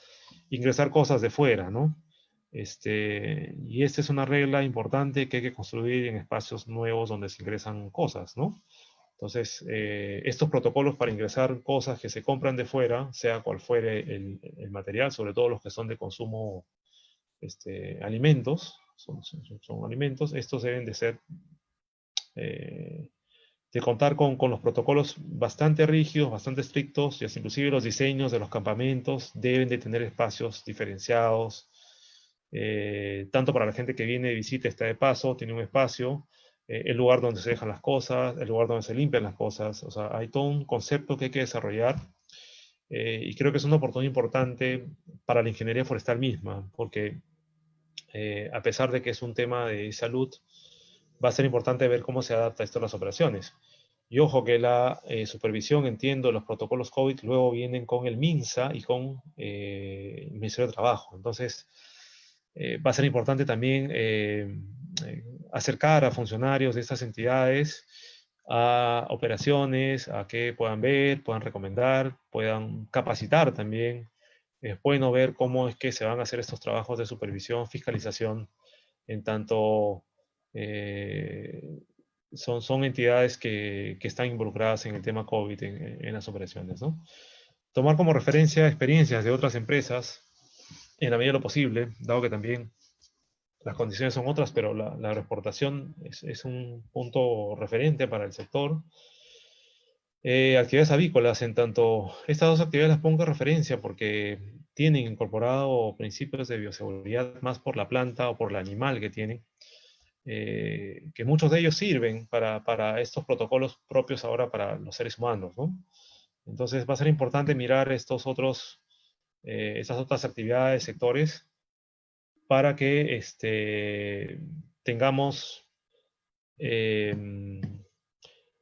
ingresar cosas de fuera, ¿no? Y esta es una regla importante que hay que construir en espacios nuevos donde se ingresan cosas, ¿no? Entonces, estos protocolos para ingresar cosas que se compran de fuera, sea cual fuere el material, sobre todo los que son de consumo, alimentos, son alimentos, estos deben de ser, de contar con los protocolos bastante rígidos, bastante estrictos, y así inclusive los diseños de los campamentos deben de tener espacios diferenciados, tanto para la gente que viene de visita, está de paso, tiene un espacio, el lugar donde se dejan las cosas, el lugar donde se limpian las cosas. O sea, hay todo un concepto que hay que desarrollar, y creo que es una oportunidad importante para la ingeniería forestal misma, porque a pesar de que es un tema de salud, va a ser importante ver cómo se adapta esto a las operaciones. Y ojo que la supervisión, entiendo, los protocolos COVID luego vienen con el MINSA y con el Ministerio de Trabajo. Entonces, va a ser importante también acercar a funcionarios de estas entidades a operaciones, a que puedan ver, puedan recomendar, puedan capacitar también. Es bueno ver cómo es que se van a hacer estos trabajos de supervisión, fiscalización, en tanto son entidades que están involucradas en el tema COVID en las operaciones, ¿no? Tomar como referencia experiencias de otras empresas en la medida de lo posible, dado que también las condiciones son otras, pero la agroexportación es un punto referente para el sector. Actividades avícolas, en tanto estas dos actividades las pongo en referencia porque tienen incorporado principios de bioseguridad más por la planta o por el animal que tienen, que muchos de ellos sirven para estos protocolos propios ahora para los seres humanos, ¿no? Entonces va a ser importante mirar estas otras actividades, sectores, para que tengamos, eh,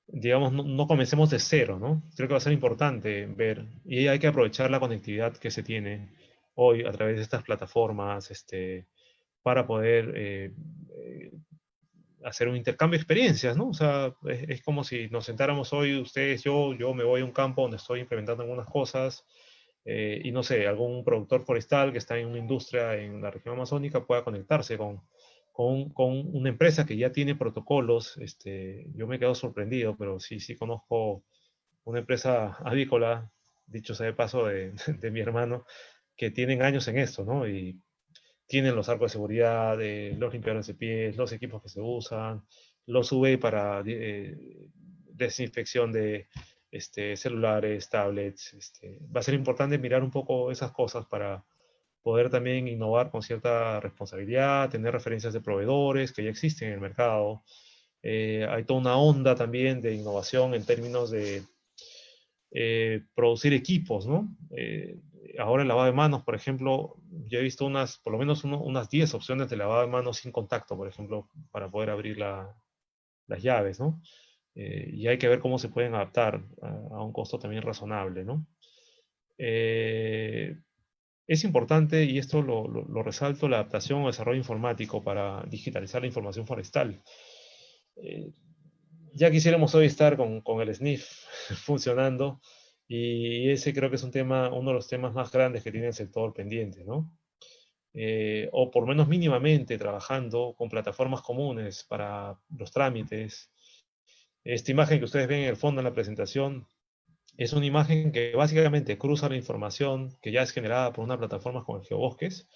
digamos, no comencemos de cero, ¿no? Creo que va a ser importante ver, y hay que aprovechar la conectividad que se tiene hoy a través de estas plataformas, para poder hacer un intercambio de experiencias, ¿no? O sea, es como si nos sentáramos hoy, ustedes, yo me voy a un campo donde estoy implementando algunas cosas, y no sé, algún productor forestal que está en una industria en la región amazónica pueda conectarse con una empresa que ya tiene protocolos. Yo me quedo sorprendido, pero sí conozco una empresa avícola, dicho sea de paso, de mi hermano, que tienen años en esto, ¿no? Y tienen los arcos de seguridad, los limpiadores de pies, los equipos que se usan, los UV para desinfección de celulares, tablets. Va a ser importante mirar un poco esas cosas para poder también innovar con cierta responsabilidad, tener referencias de proveedores que ya existen en el mercado. Hay toda una onda también de innovación en términos de producir equipos, ¿no? Ahora el lavado de manos, por ejemplo, yo he visto por lo menos unas 10 opciones de lavado de manos sin contacto, por ejemplo, para poder abrir las llaves, ¿no? Y hay que ver cómo se pueden adaptar a un costo también razonable, ¿no? Eh, es importante, y esto lo resalto, la adaptación o desarrollo informático para digitalizar la información forestal. Eh, ya quisiéramos hoy estar con el SNIF funcionando, y ese creo que es uno de los temas más grandes que tiene el sector pendiente, ¿no? O por lo menos mínimamente trabajando con plataformas comunes para los trámites. Esta imagen que ustedes ven en el fondo en la presentación es una imagen que básicamente cruza la información que ya es generada por una plataforma como el Geobosques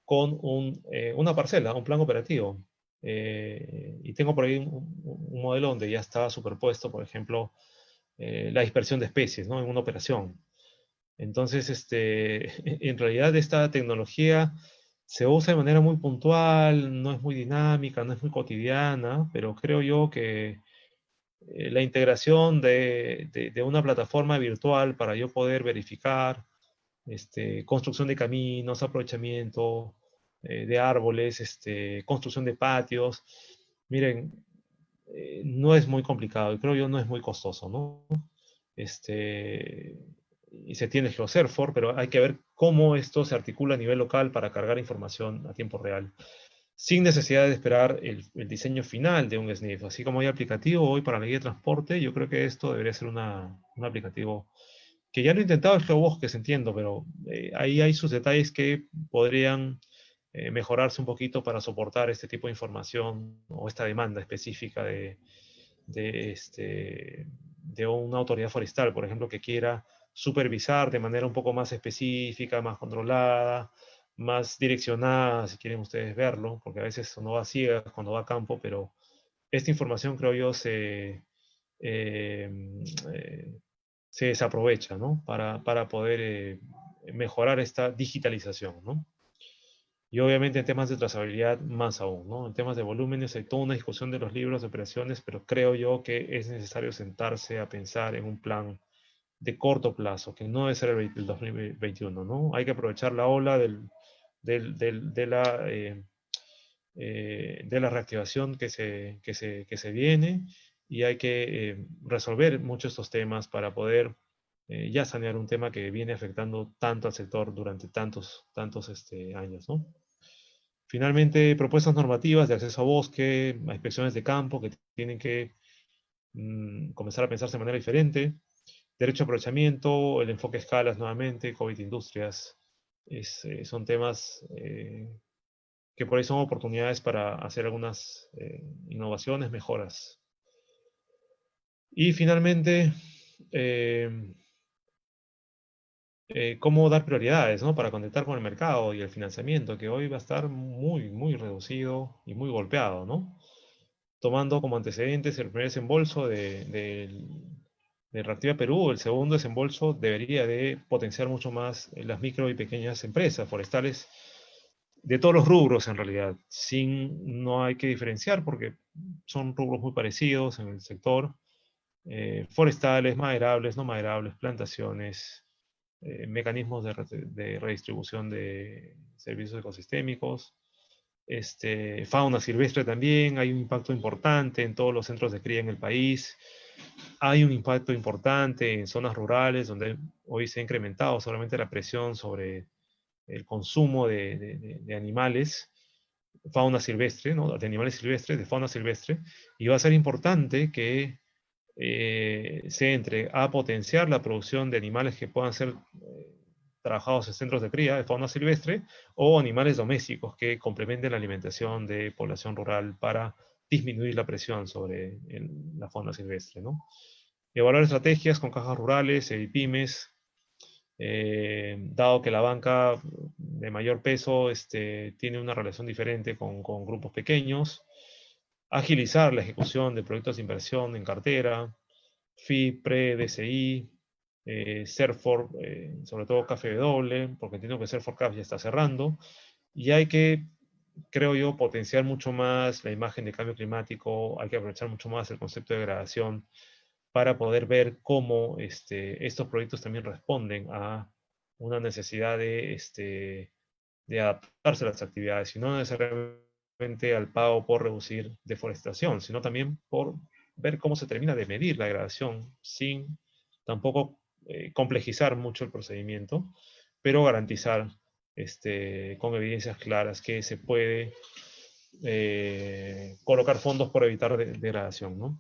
con una parcela, un plan operativo. Y tengo por ahí un modelo donde ya estaba superpuesto, por ejemplo, la dispersión de especies, ¿no? En una operación. Entonces, en realidad esta tecnología se usa de manera muy puntual, no es muy dinámica, no es muy cotidiana, pero creo yo que la integración de una plataforma virtual para yo poder verificar construcción de caminos, aprovechamiento de árboles, construcción de patios. Miren, no es muy complicado y creo yo no es muy costoso, ¿no? Y se tiene GeoCerfor, pero hay que ver cómo esto se articula a nivel local para cargar información a tiempo real, sin necesidad de esperar el diseño final de un SNIF. Así como hay aplicativo hoy para la guía de transporte, yo creo que esto debería ser un aplicativo que ya lo he intentado el GeoBosques, entiendo, pero ahí hay sus detalles que podrían mejorarse un poquito para soportar este tipo de información o esta demanda específica de, de una autoridad forestal, por ejemplo, que quiera supervisar de manera un poco más específica, más controlada, más direccionada, si quieren ustedes verlo, porque a veces uno va a ciegas cuando va a campo, pero esta información creo yo eh, eh, se desaprovecha, ¿no? Para poder mejorar esta digitalización, ¿no? Y obviamente en temas de trazabilidad más aún, ¿no? En temas de volúmenes hay toda una discusión de los libros de operaciones, pero creo yo que es necesario sentarse a pensar en un plan de corto plazo, que no debe ser el 2021, ¿no? Hay que aprovechar la ola de la reactivación que se viene, y hay que resolver muchos de estos temas para poder ya sanear un tema que viene afectando tanto al sector durante tantos años, ¿no? Finalmente, propuestas normativas de acceso a bosque, a inspecciones de campo que tienen que comenzar a pensarse de manera diferente. Derecho a aprovechamiento, el enfoque escalas nuevamente, COVID industrias, son temas que por ahí son oportunidades para hacer algunas innovaciones, mejoras. Y finalmente, cómo dar prioridades, ¿no? Para conectar con el mercado y el financiamiento, que hoy va a estar muy, muy reducido y muy golpeado, ¿no? Tomando como antecedentes el primer desembolso de Reactiva Perú, el segundo desembolso debería de potenciar mucho más las micro y pequeñas empresas forestales de todos los rubros en realidad. No hay que diferenciar porque son rubros muy parecidos en el sector. Forestales, maderables, no maderables, plantaciones, mecanismos de redistribución de servicios ecosistémicos, fauna silvestre también, hay un impacto importante en todos los centros de cría en el país, hay un impacto importante en zonas rurales donde hoy se ha incrementado solamente la presión sobre el consumo de animales, fauna silvestre, ¿no? De animales silvestres, de fauna silvestre, y va a ser importante que se entre a potenciar la producción de animales que puedan ser trabajados en centros de cría de fauna silvestre o animales domésticos que complementen la alimentación de población rural para disminuir la presión sobre la fauna silvestre, ¿no? Evaluar estrategias con cajas rurales y pymes, dado que la banca de mayor peso tiene una relación diferente con grupos pequeños, agilizar la ejecución de proyectos de inversión en cartera, FIP, PRE, DCI, Serfor, sobre todo KfW, porque entiendo que Serfor CAF ya está cerrando, y hay que, creo yo, potenciar mucho más la imagen de cambio climático, hay que aprovechar mucho más el concepto de degradación para poder ver cómo estos proyectos también responden a una necesidad de adaptarse a las actividades, y no necesariamente al pago por reducir deforestación, sino también por ver cómo se termina de medir la degradación sin tampoco complejizar mucho el procedimiento, pero garantizar con evidencias claras que se puede colocar fondos por evitar degradación, ¿no?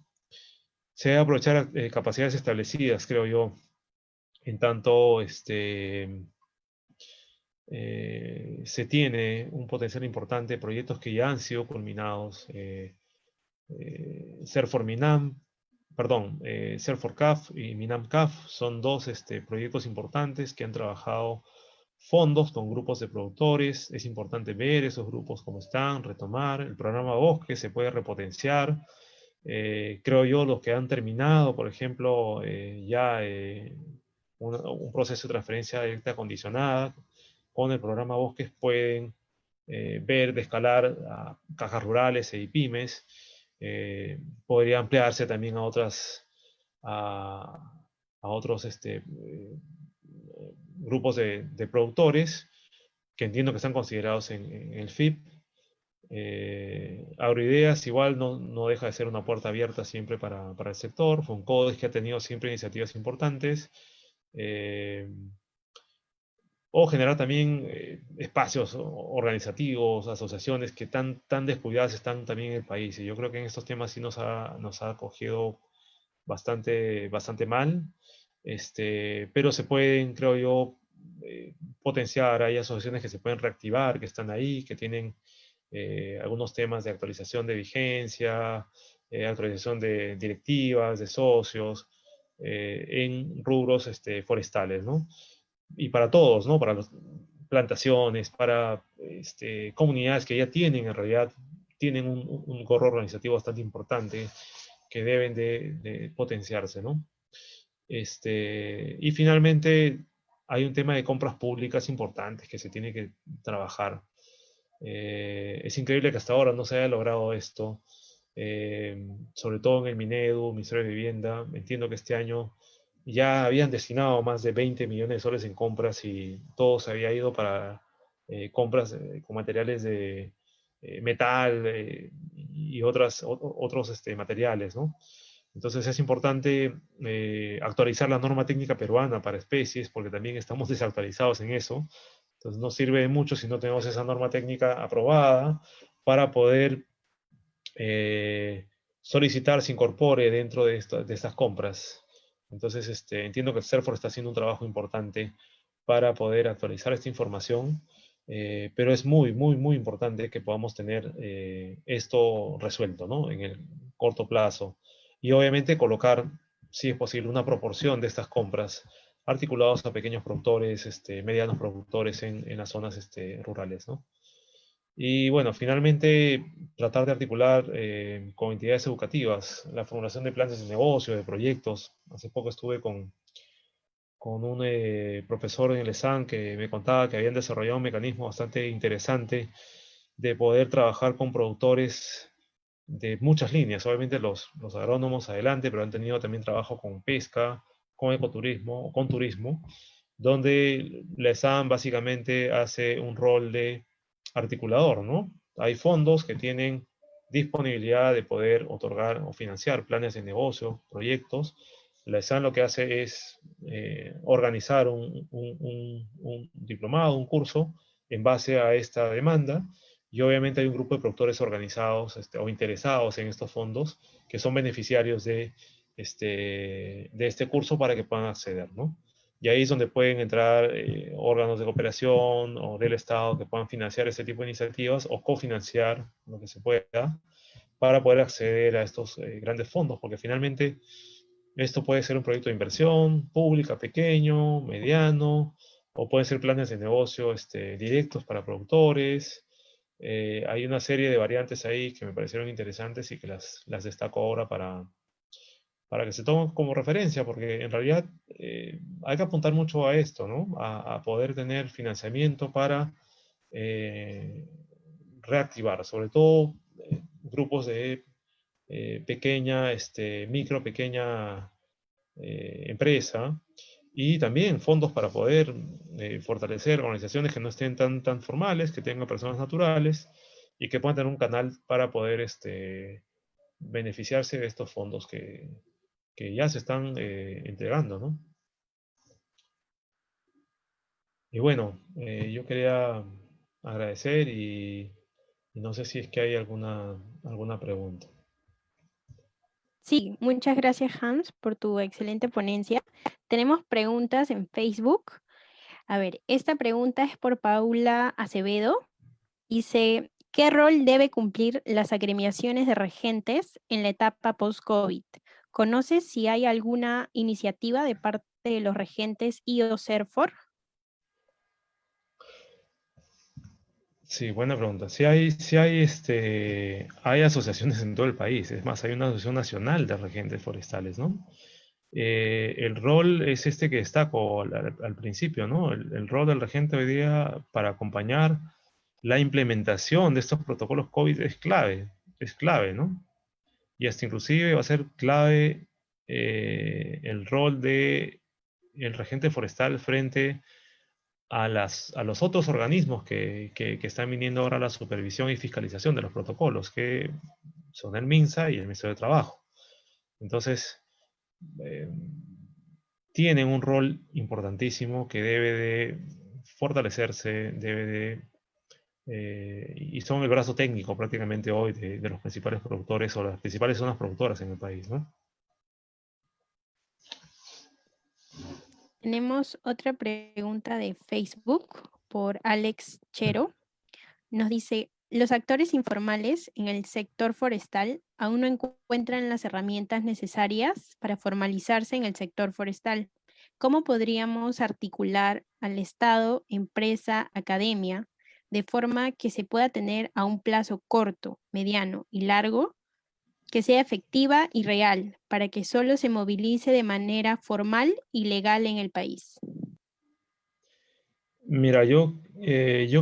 Se debe aprovechar capacidades establecidas, creo yo, en tanto se tiene un potencial importante de proyectos que ya han sido culminados. Serfor Minam, perdón, Serfor CAF y Minam CAF son dos proyectos importantes que han trabajado fondos con grupos de productores. Es importante ver esos grupos cómo están, retomar. El programa Bosque se puede repotenciar. Creo yo, los que han terminado, por ejemplo, un proceso de transferencia directa condicionada con el programa Bosques pueden ver de escalar a cajas rurales e pymes. Podría ampliarse también a otros grupos de productores que entiendo que están considerados en el FIP. Agroideas igual no deja de ser una puerta abierta siempre para el sector. FUNCODES, que ha tenido siempre iniciativas importantes. O generar también espacios organizativos, asociaciones que tan descuidadas están también en el país. Y yo creo que en estos temas sí nos ha acogido bastante mal, pero se pueden, creo yo, potenciar. Hay asociaciones que se pueden reactivar, que están ahí, que tienen algunos temas de actualización de vigencia, actualización de directivas, de socios, en rubros forestales, ¿no? Y para todos, ¿no? Para las plantaciones, para comunidades que ya tienen, en realidad, tienen un corro organizativo bastante importante que deben de potenciarse, ¿no? Y finalmente hay un tema de compras públicas importantes que se tiene que trabajar. Es increíble que hasta ahora no se haya logrado esto, sobre todo en el Minedu, Ministerio de Vivienda. Entiendo que este año ya habían destinado más de 20 millones de soles en compras y todo se había ido para compras con materiales de metal y otros materiales, ¿no? Entonces es importante actualizar la norma técnica peruana para especies, porque también estamos desactualizados en eso. Entonces no sirve de mucho si no tenemos esa norma técnica aprobada para poder solicitar se incorpore dentro de estas compras. Entonces entiendo que el CERFOR está haciendo un trabajo importante para poder actualizar esta información, pero es muy importante que podamos tener esto resuelto, ¿no? En el corto plazo. Y obviamente colocar si es posible, una proporción de estas compras articulados a pequeños productores, medianos productores en las zonas rurales, ¿no? Y bueno, finalmente tratar de articular con entidades educativas la formulación de planes de negocio, de proyectos. Hace poco estuve con un profesor en el ESAN que me contaba que habían desarrollado un mecanismo bastante interesante de poder trabajar con productores de muchas líneas. Obviamente los agrónomos adelante, pero han tenido también trabajo con pesca, con ecoturismo, con turismo, donde la ESAN básicamente hace un rol de articulador, ¿no? Hay fondos que tienen disponibilidad de poder otorgar o financiar planes de negocio, proyectos. La ESAN lo que hace es organizar un diplomado, un curso en base a esta demanda, y obviamente hay un grupo de productores organizados o interesados en estos fondos que son beneficiarios de este curso para que puedan acceder, ¿no? Y ahí es donde pueden entrar órganos de cooperación o del Estado que puedan financiar ese tipo de iniciativas o cofinanciar lo que se pueda para poder acceder a estos grandes fondos, porque finalmente esto puede ser un proyecto de inversión pública pequeño, mediano, o pueden ser planes de negocio directos para productores. Hay una serie de variantes ahí que me parecieron interesantes y que las destaco ahora para que se tomen como referencia, porque en realidad hay que apuntar mucho a esto, ¿no? A poder tener financiamiento para eh, reactivar, sobre todo grupos de pequeña, pequeña empresa, y también fondos para poder fortalecer organizaciones que no estén tan formales, que tengan personas naturales y que puedan tener un canal para poder beneficiarse de estos fondos que ya se están entregando, ¿no? Y bueno, yo quería agradecer y no sé si es que hay alguna pregunta. Sí, muchas gracias Hans por tu excelente ponencia. Tenemos preguntas en Facebook. A ver, esta pregunta es por Paula Acevedo. Dice, ¿qué rol debe cumplir las agremiaciones de regentes en la etapa post-COVID? ¿Conoces si hay alguna iniciativa de parte de los regentes y o CERFOR? Sí, buena pregunta. Hay asociaciones en todo el país. Es más, hay una asociación nacional de regentes forestales, ¿no? El rol es este que destaco al principio, ¿no? El rol del regente hoy día para acompañar la implementación de estos protocolos COVID es clave, ¿no? Y hasta inclusive va a ser clave el rol de el regente forestal frente a los otros organismos que están viniendo ahora a la supervisión y fiscalización de los protocolos, que son el MINSA y el Ministerio de Trabajo. Entonces, eh, tienen un rol importantísimo que debe de fortalecerse, y son el brazo técnico prácticamente hoy de los principales productores o las principales zonas productoras en el país, ¿no? Tenemos otra pregunta de Facebook por Alex Chero. Nos dice, los actores informales en el sector forestal aún no encuentran las herramientas necesarias para formalizarse en el sector forestal. ¿Cómo podríamos articular al Estado, empresa, academia, de forma que se pueda tener a un plazo corto, mediano y largo, que sea efectiva y real, para que solo se movilice de manera formal y legal en el país? Mira, yo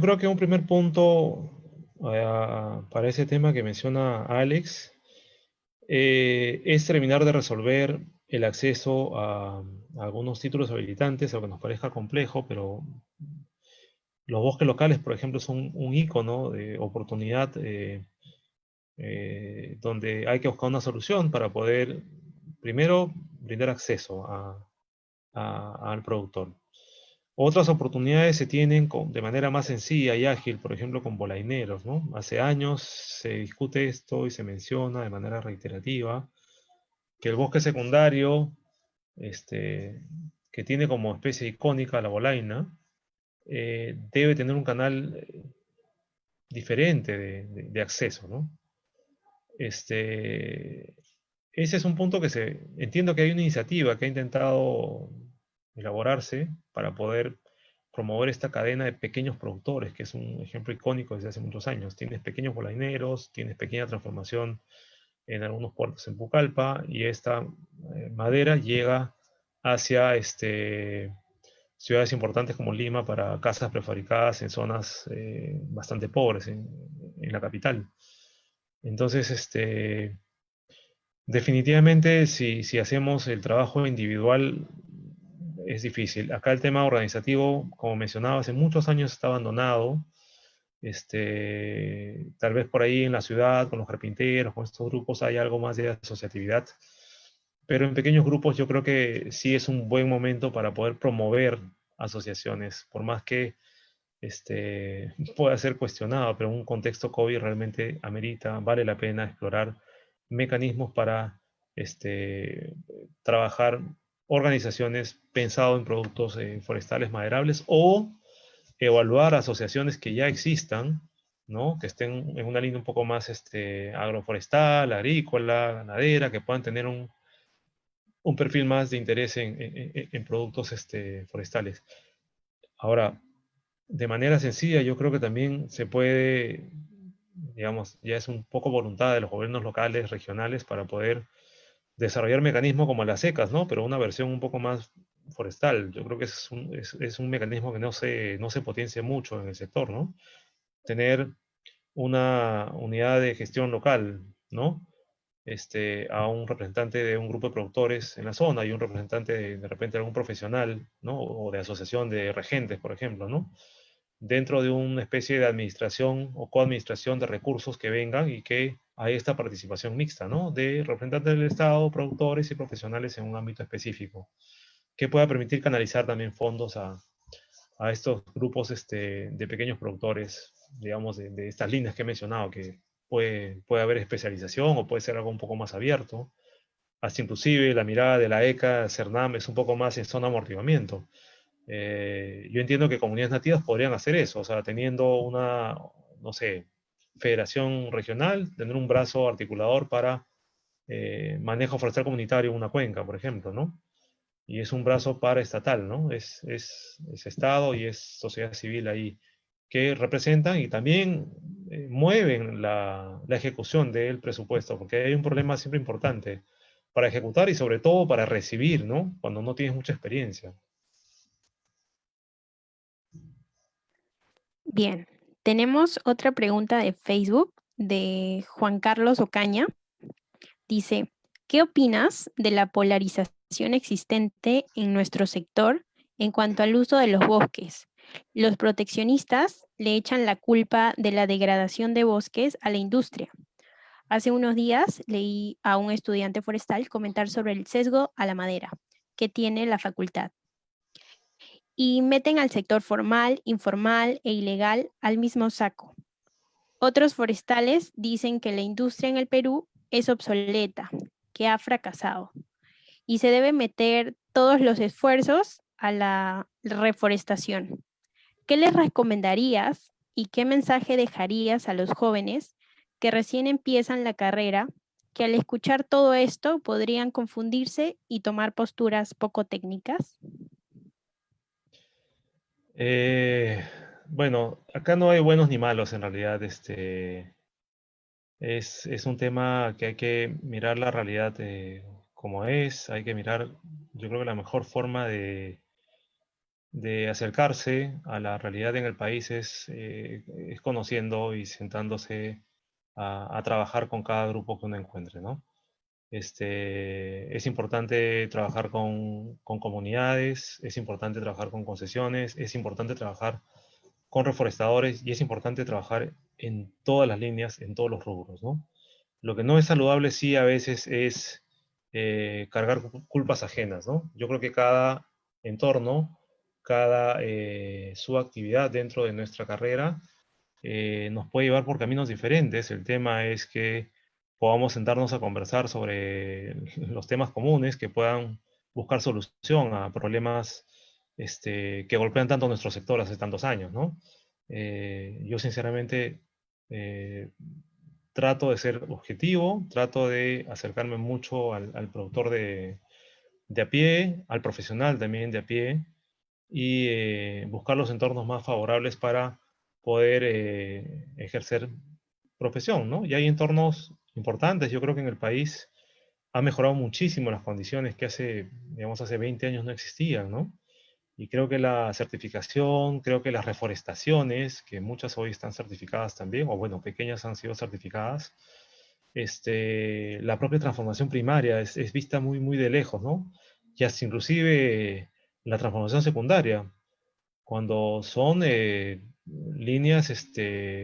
creo que un primer punto para ese tema que menciona Alex es terminar de resolver el acceso a algunos títulos habilitantes, aunque nos parezca complejo, pero los bosques locales, por ejemplo, son un icono de oportunidad donde hay que buscar una solución para poder, primero, brindar acceso al productor. Otras oportunidades se tienen de manera más sencilla y ágil, por ejemplo, con bolaineros, ¿no? Hace años se discute esto y se menciona de manera reiterativa que el bosque secundario, que tiene como especie icónica la bolaina, debe tener un canal diferente de acceso, ¿no? Este, ese es un punto que entiendo que hay una iniciativa que ha intentado elaborarse para poder promover esta cadena de pequeños productores, que es un ejemplo icónico desde hace muchos años. Tienes pequeños bolaineros, tienes pequeña transformación en algunos puertos en Pucallpa, y esta madera llega hacia ciudades importantes como Lima para casas prefabricadas en zonas bastante pobres en la capital. Entonces, definitivamente, si hacemos el trabajo individual, es difícil. Acá el tema organizativo, como mencionaba, hace muchos años está abandonado. Tal vez por ahí en la ciudad, con los carpinteros, con estos grupos, hay algo más de asociatividad. Pero en pequeños grupos yo creo que sí es un buen momento para poder promover asociaciones, por más que pueda ser cuestionado, pero en un contexto COVID realmente amerita, vale la pena explorar mecanismos para trabajar organizaciones pensado en productos forestales maderables, o evaluar asociaciones que ya existan, ¿no? Que estén en una línea un poco más agroforestal, agrícola, ganadera, que puedan tener un perfil más de interés en productos forestales. Ahora, de manera sencilla, yo creo que también se puede, digamos, ya es un poco voluntad de los gobiernos locales, regionales, para poder desarrollar mecanismos como las secas, ¿no? Pero una versión un poco más forestal. Yo creo que es un mecanismo que no se potencia mucho en el sector, ¿no? Tener una unidad de gestión local, ¿no? A un representante de un grupo de productores en la zona y un representante de repente algún profesional, ¿no? O de asociación de regentes, por ejemplo, ¿no? Dentro de una especie de administración o coadministración de recursos que vengan, y que hay esta participación mixta, ¿no? De representantes del Estado, productores y profesionales en un ámbito específico, que pueda permitir canalizar también fondos a estos grupos de pequeños productores, digamos, de estas líneas que he mencionado, que puede haber especialización o puede ser algo un poco más abierto. Hasta inclusive la mirada de la ECA, CERNAM, es un poco más en zona de amortiguamiento. Yo entiendo que comunidades nativas podrían hacer eso, o sea, teniendo una, no sé, federación regional, tener un brazo articulador para manejo forestal comunitario en una cuenca, por ejemplo, ¿no? Y es un brazo paraestatal, ¿no? Es Estado y es sociedad civil ahí, que representan y también mueven la ejecución del presupuesto, porque hay un problema siempre importante para ejecutar y sobre todo para recibir, ¿no? Cuando no tienes mucha experiencia. Bien, tenemos otra pregunta de Facebook de Juan Carlos Ocaña. Dice, ¿qué opinas de la polarización existente en nuestro sector en cuanto al uso de los bosques? Los proteccionistas le echan la culpa de la degradación de bosques a la industria. Hace unos días leí a un estudiante forestal comentar sobre el sesgo a la madera que tiene la facultad, y meten al sector formal, informal e ilegal al mismo saco. Otros forestales dicen que la industria en el Perú es obsoleta, que ha fracasado, y se debe meter todos los esfuerzos a la reforestación. ¿Qué les recomendarías y qué mensaje dejarías a los jóvenes que recién empiezan la carrera, que al escuchar todo esto podrían confundirse y tomar posturas poco técnicas? Eh, bueno, acá no hay buenos ni malos en realidad. Es un tema que hay que mirar la realidad como es. Hay que mirar, yo creo que la mejor forma de acercarse a la realidad en el país es conociendo y sentándose a trabajar con cada grupo que uno encuentre, ¿no? Es importante trabajar con comunidades, es importante trabajar con concesiones, es importante trabajar con reforestadores, y es importante trabajar en todas las líneas, en todos los rubros, ¿no? Lo que no es saludable sí a veces es cargar culpas ajenas, ¿no? Yo creo que cada entorno, cada subactividad dentro de nuestra carrera nos puede llevar por caminos diferentes. El tema es que podamos sentarnos a conversar sobre los temas comunes que puedan buscar solución a problemas que golpean tanto nuestro sector hace tantos años, ¿no? Yo sinceramente eh, trato de ser objetivo, trato de acercarme mucho al productor de a pie, al profesional también de a pie, y buscar los entornos más favorables para poder ejercer profesión, ¿no? Y hay entornos importantes, yo creo que en el país ha mejorado muchísimo las condiciones que hace, digamos, hace 20 años no existían, ¿no? Y creo que la certificación, creo que las reforestaciones, que muchas hoy están certificadas también, o bueno, pequeñas han sido certificadas, la propia transformación primaria es vista muy, muy de lejos, ¿no? Y hasta inclusive la transformación secundaria, cuando son líneas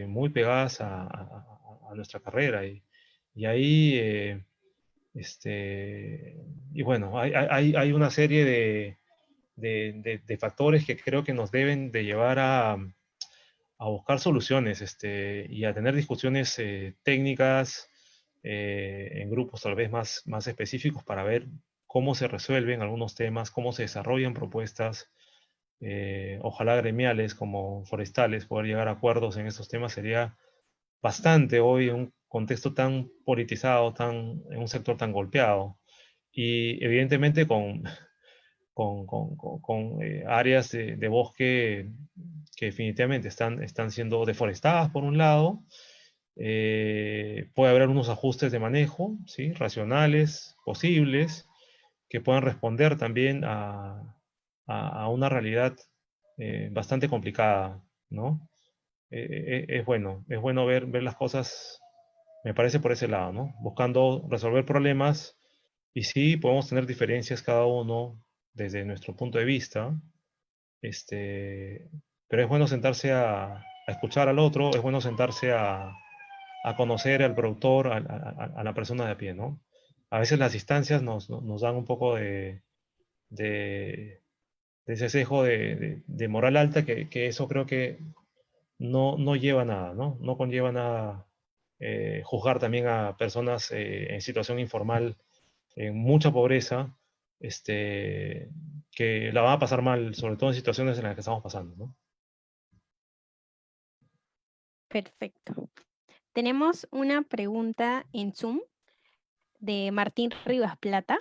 muy pegadas a nuestra carrera. Y ahí, y bueno, hay una serie de factores que creo que nos deben de llevar a buscar soluciones y a tener discusiones técnicas en grupos tal vez más específicos para ver cómo se resuelven algunos temas, cómo se desarrollan propuestas, ojalá gremiales como forestales, poder llegar a acuerdos en estos temas sería bastante hoy en un contexto tan politizado, en un sector tan golpeado. Y evidentemente con áreas de bosque que definitivamente están siendo deforestadas por un lado. Puede haber unos ajustes de manejo, ¿sí? Racionales, posibles, que puedan responder también a una realidad bastante complicada, ¿no? Es bueno ver las cosas, me parece por ese lado, ¿no? Buscando resolver problemas y sí, podemos tener diferencias cada uno desde nuestro punto de vista, pero es bueno sentarse a escuchar al otro, es bueno sentarse a conocer al productor, a la persona de a pie, ¿no? A veces las distancias nos dan un poco de ese sesgo de moral alta que eso creo que no lleva a nada, ¿no? No conlleva nada juzgar también a personas en situación informal, en mucha pobreza, que la van a pasar mal, sobre todo en situaciones en las que estamos pasando, ¿no? Perfecto. Tenemos una pregunta en Zoom de Martín Rivas Plata.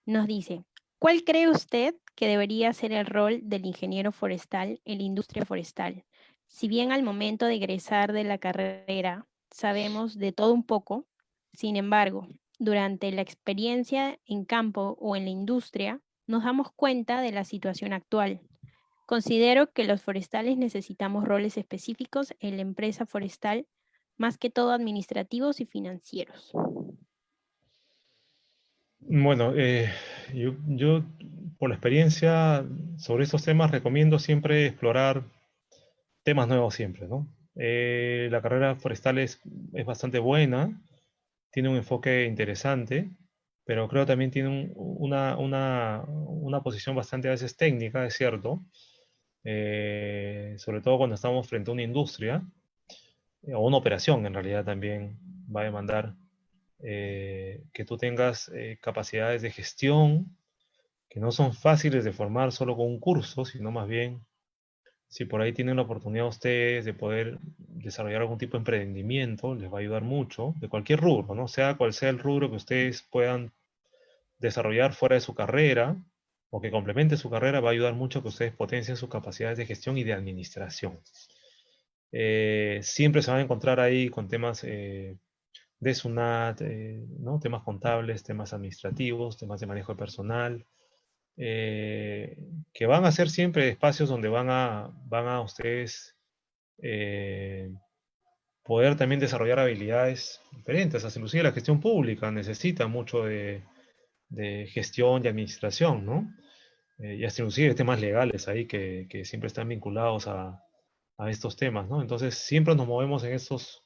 Nos dice, ¿cuál cree usted que debería ser el rol del ingeniero forestal en la industria forestal? Si bien al momento de egresar de la carrera sabemos de todo un poco, sin embargo, durante la experiencia en campo o en la industria, nos damos cuenta de la situación actual. Considero que los forestales necesitamos roles específicos en la empresa forestal, más que todo administrativos y financieros. Bueno, yo por la experiencia sobre estos temas recomiendo siempre explorar temas nuevos siempre, ¿no? La carrera forestal es bastante buena, tiene un enfoque interesante, pero creo también tiene una posición bastante a veces técnica, es cierto, sobre todo cuando estamos frente a una industria o una operación en realidad también va a demandar que tú tengas capacidades de gestión que no son fáciles de formar solo con un curso, sino más bien si por ahí tienen la oportunidad ustedes de poder desarrollar algún tipo de emprendimiento, les va a ayudar mucho, de cualquier rubro, ¿no? Sea cual sea el rubro que ustedes puedan desarrollar fuera de su carrera o que complemente su carrera, va a ayudar mucho que ustedes potencien sus capacidades de gestión y de administración. Siempre se van a encontrar ahí con temas de SUNAT, ¿no? Temas contables, temas administrativos, temas de manejo de personal, que van a ser siempre espacios donde van a ustedes poder también desarrollar habilidades diferentes. Hasta inclusive la gestión pública necesita mucho de gestión y administración, ¿no? Y hasta inclusive temas legales ahí que siempre están vinculados a estos temas, ¿no? Entonces siempre nos movemos en estos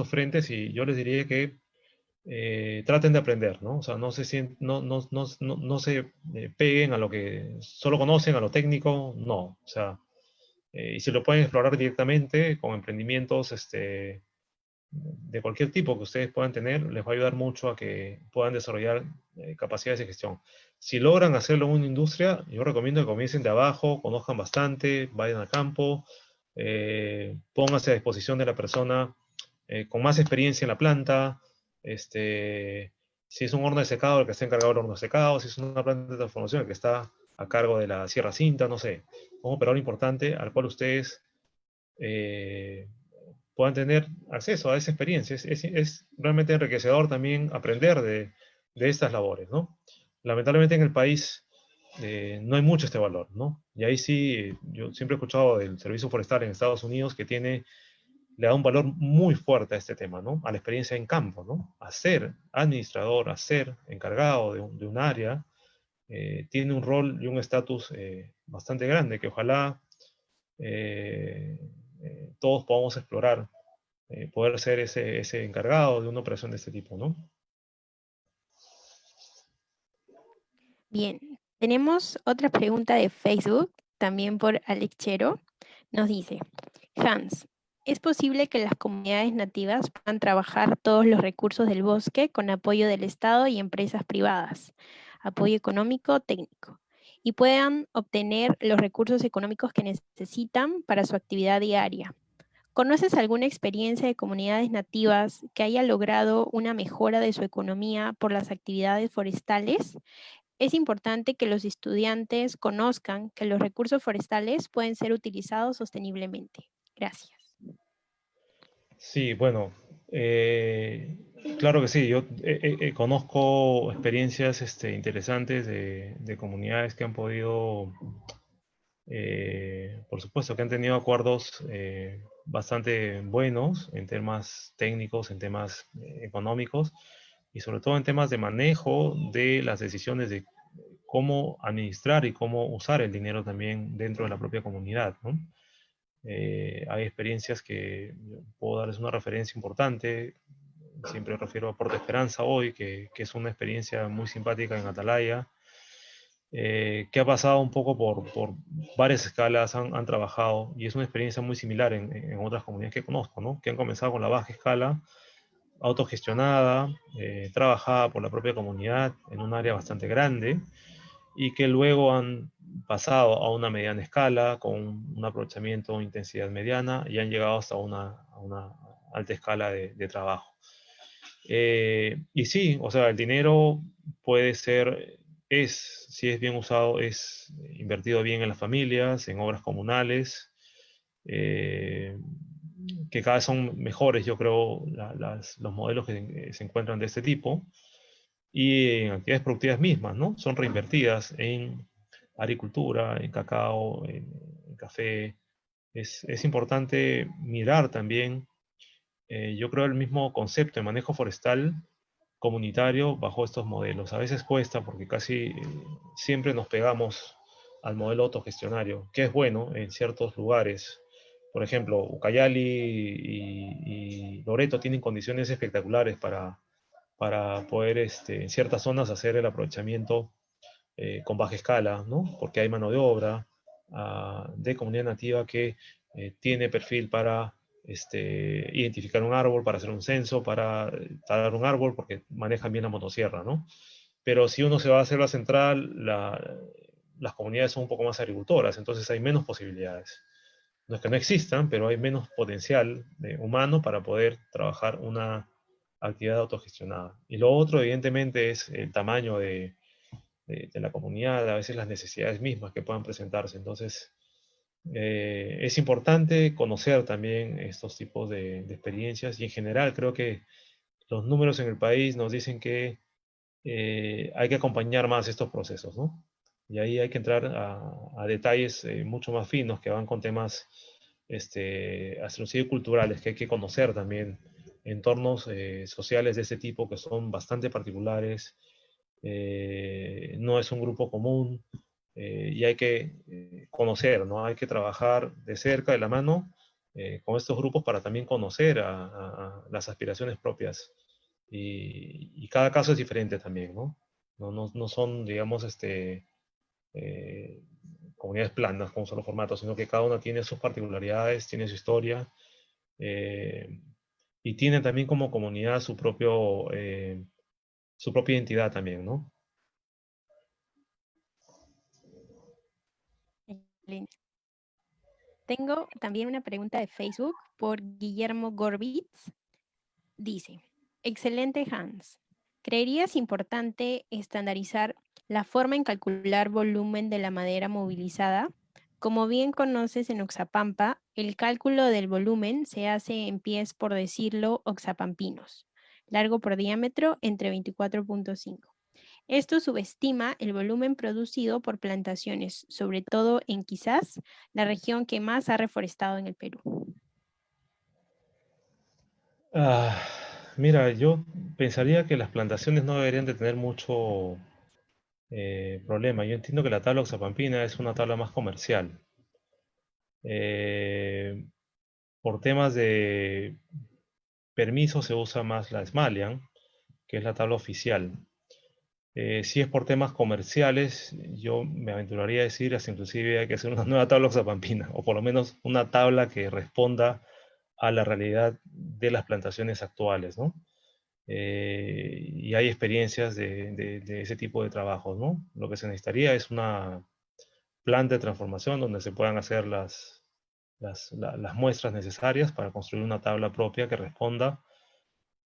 frentes y yo les diría que traten de aprender, ¿no? O sea, no se peguen a lo que solo conocen, a lo técnico, no. O sea, y si lo pueden explorar directamente con emprendimientos de cualquier tipo que ustedes puedan tener, les va a ayudar mucho a que puedan desarrollar capacidades de gestión. Si logran hacerlo en una industria, yo recomiendo que comiencen de abajo, conozcan bastante, vayan al campo, pónganse a disposición de la persona con más experiencia en la planta, si es un horno de secado, el que está encargado del horno de secado, si es una planta de transformación, el que está a cargo de la sierra cinta, no sé, un operador importante al cual ustedes eh, puedan tener acceso a esa experiencia. Es realmente enriquecedor también aprender de estas labores, ¿no? Lamentablemente en el país no hay mucho este valor, ¿no? Y ahí sí, yo siempre he escuchado del servicio forestal en Estados Unidos que le da un valor muy fuerte a este tema, ¿no? A la experiencia en campo, ¿no? A ser administrador, a ser encargado de un área, tiene un rol y un estatus bastante grande que ojalá eh, todos podamos explorar, poder ser ese encargado de una operación de este tipo, ¿no? Bien, tenemos otra pregunta de Facebook, también por Alex Chero. Nos dice, Hans, ¿es posible que las comunidades nativas puedan trabajar todos los recursos del bosque con apoyo del Estado y empresas privadas, apoyo económico, técnico, y puedan obtener los recursos económicos que necesitan para su actividad diaria? ¿Conoces alguna experiencia de comunidades nativas que haya logrado una mejora de su economía por las actividades forestales? Es importante que los estudiantes conozcan que los recursos forestales pueden ser utilizados sosteniblemente. Gracias. Sí, bueno, claro que sí. Yo conozco experiencias interesantes de comunidades que han podido, por supuesto, que han tenido acuerdos bastante buenos en temas técnicos, en temas económicos y sobre todo en temas de manejo de las decisiones de cómo administrar y cómo usar el dinero también dentro de la propia comunidad, ¿no? Hay experiencias que puedo darles una referencia importante. Siempre refiero a Puerto Esperanza hoy, que es una experiencia muy simpática en Atalaya, que ha pasado un poco por varias escalas, han trabajado, y es una experiencia muy similar en otras comunidades que conozco, ¿no? Que han comenzado con la baja escala, autogestionada, trabajada por la propia comunidad en un área bastante grande, y que luego han pasado a una mediana escala con un aprovechamiento, intensidad mediana y han llegado hasta a una alta escala de trabajo. Y sí, o sea, el dinero puede ser, si es bien usado, es invertido bien en las familias, en obras comunales, eh, que cada vez son mejores, yo creo, los modelos que se encuentran de este tipo y en actividades productivas mismas, ¿no? Son reinvertidas en agricultura, en cacao, en café. Es importante mirar también, yo creo, el mismo concepto de manejo forestal comunitario bajo estos modelos. A veces cuesta porque casi siempre nos pegamos al modelo autogestionario, que es bueno en ciertos lugares. Por ejemplo, Ucayali y Loreto tienen condiciones espectaculares para poder en ciertas zonas hacer el aprovechamiento con baja escala, ¿no? Porque hay mano de obra de comunidad nativa que tiene perfil para identificar un árbol, para hacer un censo, para talar un árbol, porque manejan bien la motosierra, ¿no? Pero si uno se va a hacer la central, las comunidades son un poco más agricultoras, entonces hay menos posibilidades. No es que no existan, pero hay menos potencial humano para poder trabajar una actividad autogestionada. Y lo otro, evidentemente, es el tamaño de la comunidad, a veces las necesidades mismas que puedan presentarse. Entonces, es importante conocer también estos tipos de experiencias y en general creo que los números en el país nos dicen que hay que acompañar más estos procesos, ¿no? Y ahí hay que entrar a detalles mucho más finos que van con temas hasta inclusive culturales que hay que conocer también, entornos sociales de este tipo que son bastante particulares, no es un grupo común y hay que conocer, ¿no? Hay que trabajar de cerca, de la mano, con estos grupos para también conocer a las aspiraciones propias. Y cada caso es diferente también, ¿no? No son, digamos, eh, comunidades planas con un solo formato, sino que cada una tiene sus particularidades, tiene su historia eh, y tiene también como comunidad su propia identidad también, ¿no? Excelente. Tengo también una pregunta de Facebook por Guillermo Gorbitz. dice, excelente Hans. ¿Creerías importante estandarizar la forma en calcular volumen de la madera movilizada? Como bien conoces en Oxapampa, el cálculo del volumen se hace en pies por decirlo oxapampinos, largo por diámetro entre 24.5. Esto subestima el volumen producido por plantaciones, sobre todo en quizás la región que más ha reforestado en el Perú. Ah, mira, yo pensaría que las plantaciones no deberían de tener mucho problema. Yo entiendo que la tabla oxapampina es una tabla más comercial. Eh, por temas de permiso se usa más la Smalian, que es la tabla oficial. Si es por temas comerciales, yo me aventuraría a decir, hasta inclusive hay que hacer una nueva tabla oxapampina, o por lo menos una tabla que responda a la realidad de las plantaciones actuales, ¿no? Y hay experiencias de ese tipo de trabajos, ¿no? Lo que se necesitaría es una plan de transformación donde se puedan hacer las muestras necesarias para construir una tabla propia que responda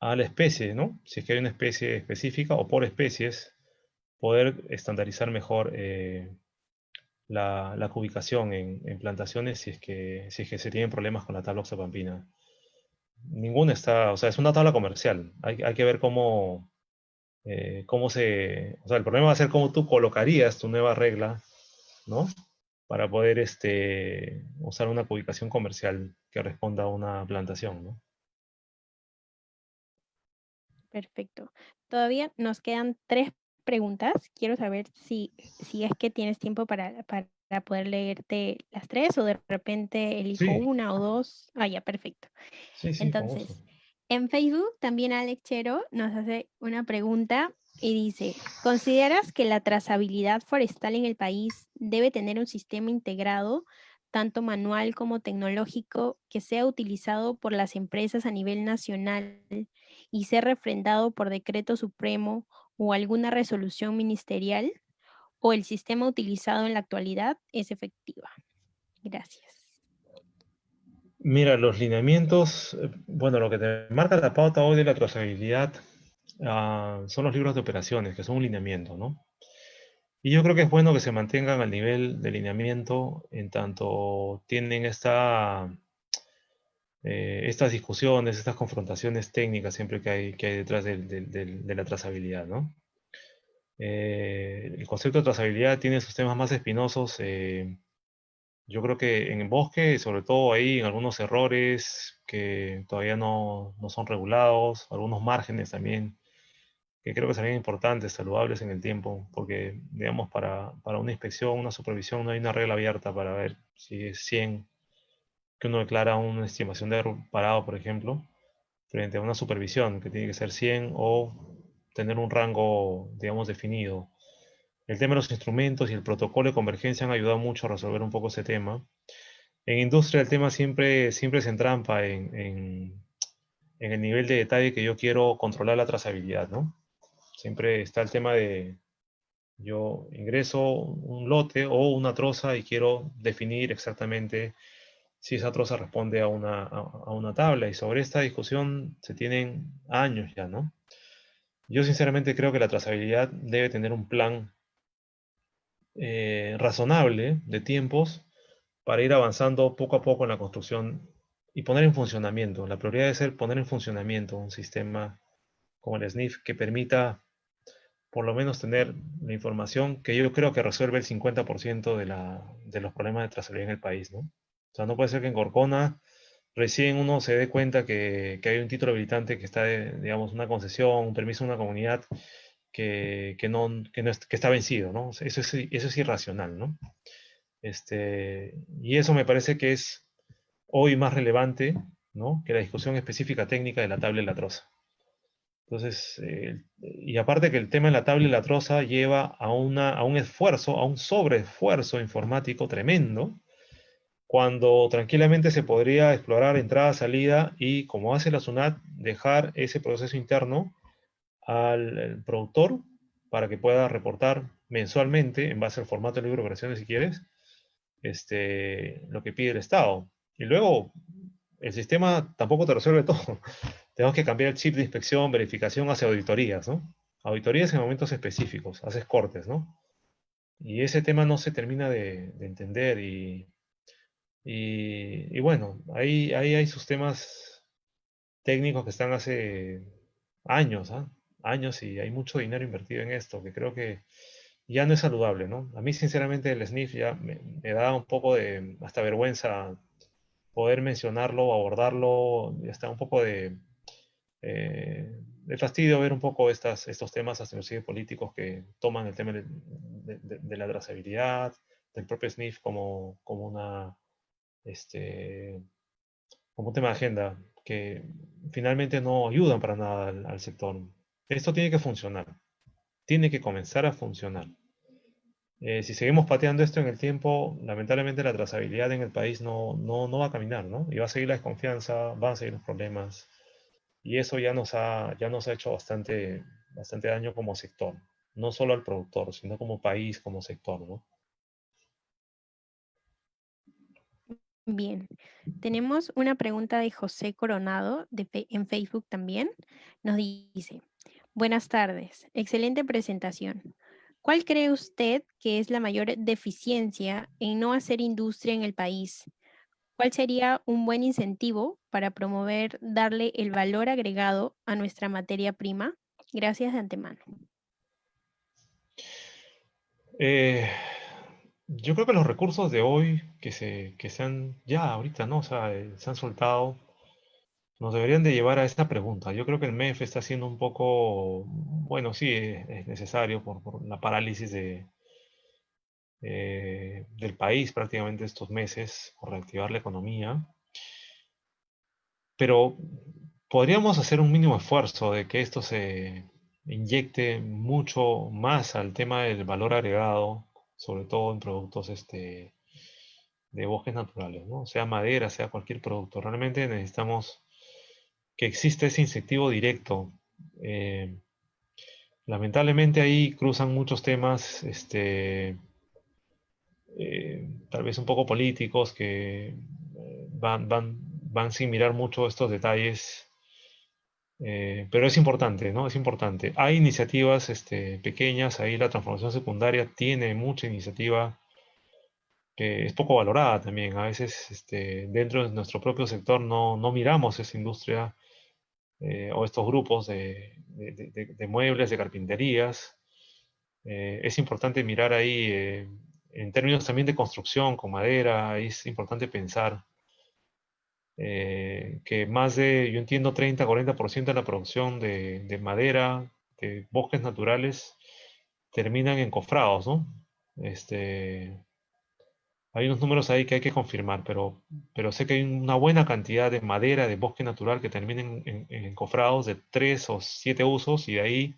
a la especie, ¿no? Si es que hay una especie específica o por especies, poder estandarizar mejor la ubicación en plantaciones si es que se tienen problemas con la tabla oxapampina. Ninguna está, o sea, es una tabla comercial. Hay que ver cómo o sea, el problema va a ser cómo tú colocarías tu nueva regla, ¿no? Para poder usar una ubicación comercial que responda a una plantación, ¿no? Perfecto. Todavía nos quedan 3 preguntas. Quiero saber si es que tienes tiempo para poder leerte las 3 o de repente elijo Sí, una o 2. Ah, ya, perfecto. sí, sí, con gusto. Entonces, en Facebook también Alex Chero nos hace una pregunta y dice, ¿consideras que la trazabilidad forestal en el país debe tener un sistema integrado, tanto manual como tecnológico, que sea utilizado por las empresas a nivel nacional y ser refrendado por decreto supremo o alguna resolución ministerial? ¿O el sistema utilizado en la actualidad es efectiva? Gracias. Mira, los lineamientos, bueno, lo que te marca la pauta hoy de la trazabilidad son los libros de operaciones, que son un lineamiento, ¿no? Y yo creo que es bueno que se mantengan al nivel de lineamiento en tanto tienen estas discusiones, estas confrontaciones técnicas siempre que hay detrás de la trazabilidad, ¿no? El concepto de trazabilidad tiene sus temas más espinosos. Yo creo que en el bosque, sobre todo ahí, en algunos errores que todavía no son regulados, algunos márgenes también, que creo que serían importantes, saludables en el tiempo, porque, digamos, para una inspección, una supervisión, no hay una regla abierta para ver si es 100 que uno declara una estimación de error parado, por ejemplo, frente a una supervisión que tiene que ser 100 o tener un rango, digamos, definido. El tema de los instrumentos y el protocolo de convergencia han ayudado mucho a resolver un poco ese tema. En industria el tema siempre se entrampa en el nivel de detalle que yo quiero controlar la trazabilidad, ¿no? Siempre está el tema de yo ingreso un lote o una troza y quiero definir exactamente si esa troza responde a una tabla. Y sobre esta discusión se tienen años ya, ¿no? Yo sinceramente creo que la trazabilidad debe tener un plan razonable de tiempos para ir avanzando poco a poco en la construcción y poner en funcionamiento. La prioridad debe ser poner en funcionamiento un sistema como el SNIF que permita por lo menos tener la información que yo creo que resuelve el 50% de los problemas de trazabilidad en el país, ¿no? O sea, no puede ser que en Corcona recién uno se dé cuenta que hay un título habilitante que está, digamos, una concesión, un permiso de una comunidad que está vencido, ¿no? O sea, eso es irracional, ¿no? Y eso me parece que es hoy más relevante, ¿no? Que la discusión específica técnica de la tabla y la troza. Entonces, y aparte que el tema de la tabla y la troza lleva a un esfuerzo, a un sobreesfuerzo informático tremendo, cuando tranquilamente se podría explorar entrada, salida y, como hace la SUNAT, dejar ese proceso interno al productor para que pueda reportar mensualmente, en base al formato de libro de operaciones si quieres, lo que pide el Estado. Y luego, el sistema tampoco te resuelve todo. tenemos que cambiar el chip de inspección, verificación hacia auditorías, ¿no? Auditorías en momentos específicos, haces cortes, ¿no? Y ese tema no se termina de entender y bueno, ahí hay sus temas técnicos que están hace años, ¿ah? Años y hay mucho dinero invertido en esto, que creo que ya no es saludable, ¿no? A mí, sinceramente, el SNIF ya me da un poco de hasta vergüenza poder mencionarlo o abordarlo, ya está un poco de fastidio ver un poco estos temas, hasta inclusive políticos, que toman el tema de la trazabilidad, del propio SNIF este, como un tema de agenda, que finalmente no ayudan para nada al sector. Esto tiene que funcionar, tiene que comenzar a funcionar. Si seguimos pateando esto en el tiempo, lamentablemente la trazabilidad en el país no va a caminar, ¿no? Y va a seguir la desconfianza, van a seguir los problemas. Y eso ya nos ha hecho bastante daño como sector. No solo al productor, sino como país, como sector, ¿no? Bien, tenemos una pregunta de José Coronado en Facebook también. Nos dice, buenas tardes, excelente presentación. ¿Cuál cree usted que es la mayor deficiencia en no hacer industria en el país? ¿Cuál sería un buen incentivo para promover, darle el valor agregado a nuestra materia prima? Gracias de antemano. Eh, yo creo que los recursos de hoy que se han, ya ahorita, ¿no? O sea, se han soltado, nos deberían de llevar a esta pregunta. Yo creo que el MEF está siendo un poco, bueno, sí, es necesario por la parálisis del país prácticamente estos meses, por reactivar la economía, pero podríamos hacer un mínimo esfuerzo de que esto se inyecte mucho más al tema del valor agregado, sobre todo en productos de bosques naturales, ¿no? Sea madera, sea cualquier producto. Realmente necesitamos que exista ese incentivo directo. Eh, Lamentablemente ahí cruzan muchos temas, tal vez un poco políticos, que van sin mirar mucho estos detalles, pero es importante, ¿no? Es importante. Hay iniciativas pequeñas, ahí la transformación secundaria tiene mucha iniciativa que es poco valorada también. A veces dentro de nuestro propio sector no miramos esa industria o estos grupos de muebles, de carpinterías. Es importante mirar ahí, en términos también de construcción con madera, es importante pensar que yo entiendo, 30-40% de la producción de madera, de bosques naturales, terminan encofrados, ¿no? Hay unos números ahí que hay que confirmar, pero sé que hay una buena cantidad de madera de bosque natural que terminan en encofrados de 3 o 7 usos, y de ahí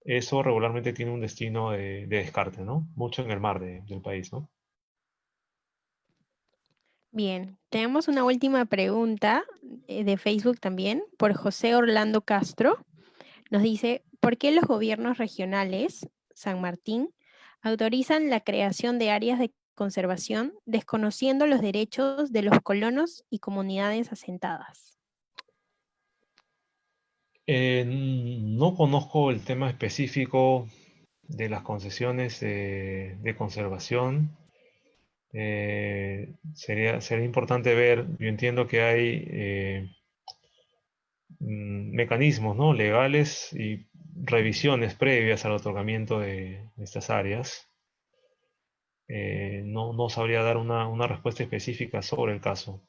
eso regularmente tiene un destino de descarte, ¿no? Mucho en el mar del país, ¿no? Bien, tenemos una última pregunta de Facebook también por José Orlando Castro. Nos dice, ¿por qué los gobiernos regionales, San Martín, autorizan la creación de áreas de conservación desconociendo los derechos de los colonos y comunidades asentadas? No conozco el tema específico de las concesiones de conservación. Sería importante ver. Yo entiendo que hay mecanismos, ¿no?, legales y revisiones previas al otorgamiento de estas áreas. No sabría dar una respuesta específica sobre el caso,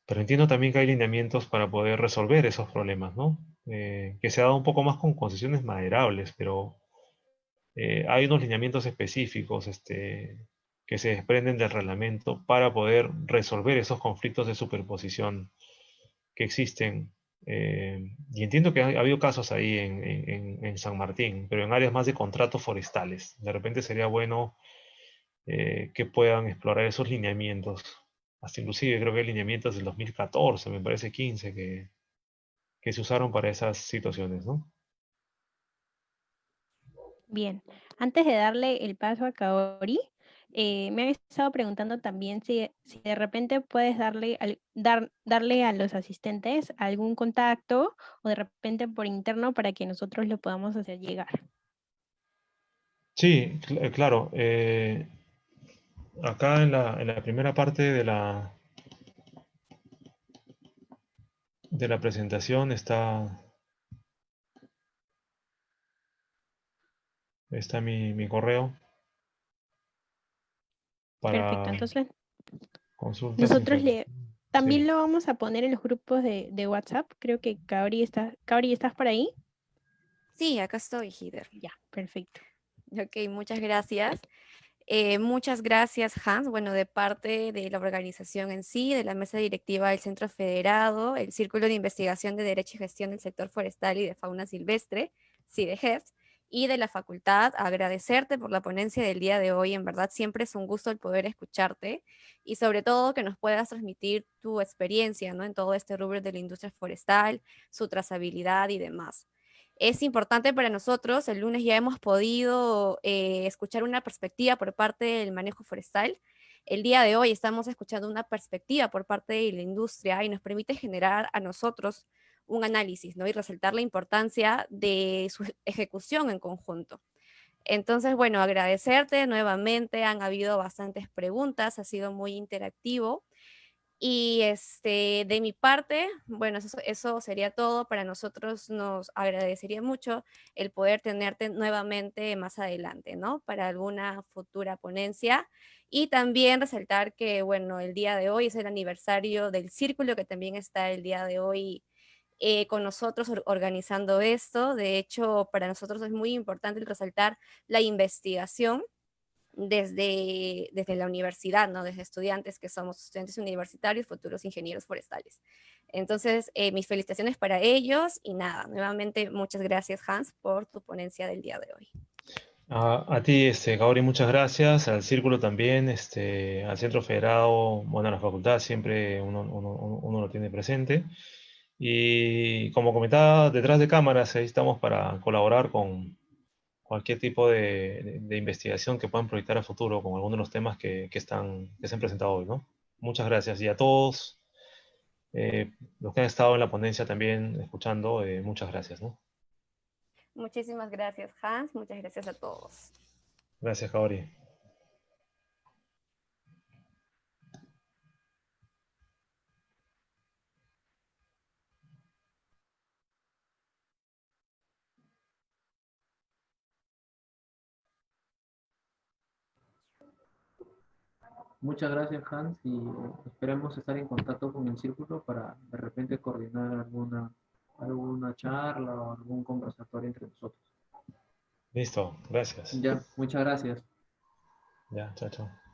pero entiendo también que hay lineamientos para poder resolver esos problemas, ¿no? Que se ha dado un poco más con concesiones maderables, pero hay unos lineamientos específicos que se desprenden del reglamento para poder resolver esos conflictos de superposición que existen. Y entiendo que ha habido casos ahí en San Martín, pero en áreas más de contratos forestales. De repente sería bueno que puedan explorar esos lineamientos. Hasta inclusive creo que hay lineamientos del 2014, me parece 15, que se usaron para esas situaciones, ¿no? Bien, antes de darle el paso a Kaori, Me han estado preguntando también si de repente puedes darle a los asistentes algún contacto o de repente por interno para que nosotros lo podamos hacer llegar. Sí, claro. Acá en la primera parte de la presentación está mi correo Perfecto, para entonces consultas, nosotros información. también Sí, lo vamos a poner en los grupos de WhatsApp. Creo que Cabri, ¿estás por ahí? Sí, acá estoy, Hider. Ya, perfecto. Ok, muchas gracias. Muchas gracias, Hans. Bueno, de parte de la organización en sí, de la mesa directiva del Centro Federado, el Círculo de Investigación de Derecho y Gestión del Sector Forestal y de Fauna Silvestre, CIDEGEFS, y de la facultad, agradecerte por la ponencia del día de hoy. En verdad, siempre es un gusto el poder escucharte y sobre todo que nos puedas transmitir tu experiencia, ¿no? En todo este rubro de la industria forestal, su trazabilidad y demás. Es importante para nosotros, el lunes ya hemos podido escuchar una perspectiva por parte del manejo forestal. El día de hoy estamos escuchando una perspectiva por parte de la industria y nos permite generar a nosotros un análisis, ¿no? Y resaltar la importancia de su ejecución en conjunto. Entonces, bueno, agradecerte nuevamente, han habido bastantes preguntas, ha sido muy interactivo. Y de mi parte, bueno, eso sería todo. Para nosotros nos agradecería mucho el poder tenerte nuevamente más adelante, ¿no? Para alguna futura ponencia. Y también resaltar que, bueno, el día de hoy es el aniversario del círculo, que también está el día de hoy con nosotros organizando esto. De hecho, para nosotros es muy importante el resaltar la investigación desde la universidad, ¿no? Desde estudiantes que somos estudiantes universitarios, futuros ingenieros forestales. Entonces, mis felicitaciones para ellos y nada, nuevamente muchas gracias, Hans, por tu ponencia del día de hoy. a ti, Gauri, muchas gracias. Al Círculo también, al Centro Federado, bueno, a la facultad siempre uno lo tiene presente. Y como comentaba, detrás de cámaras, ahí estamos para colaborar con cualquier tipo de investigación que puedan proyectar a futuro con algunos de los temas que se han presentado hoy, ¿no? Muchas gracias. Y a todos los que han estado en la ponencia también escuchando, muchas gracias, ¿no? Muchísimas gracias, Hans, muchas gracias a todos. Gracias, Gauri. Muchas gracias, Hans, y esperemos estar en contacto con el círculo para de repente coordinar alguna charla o algún conversatorio entre nosotros. Listo, gracias. Ya, muchas gracias. Ya, chao, chao.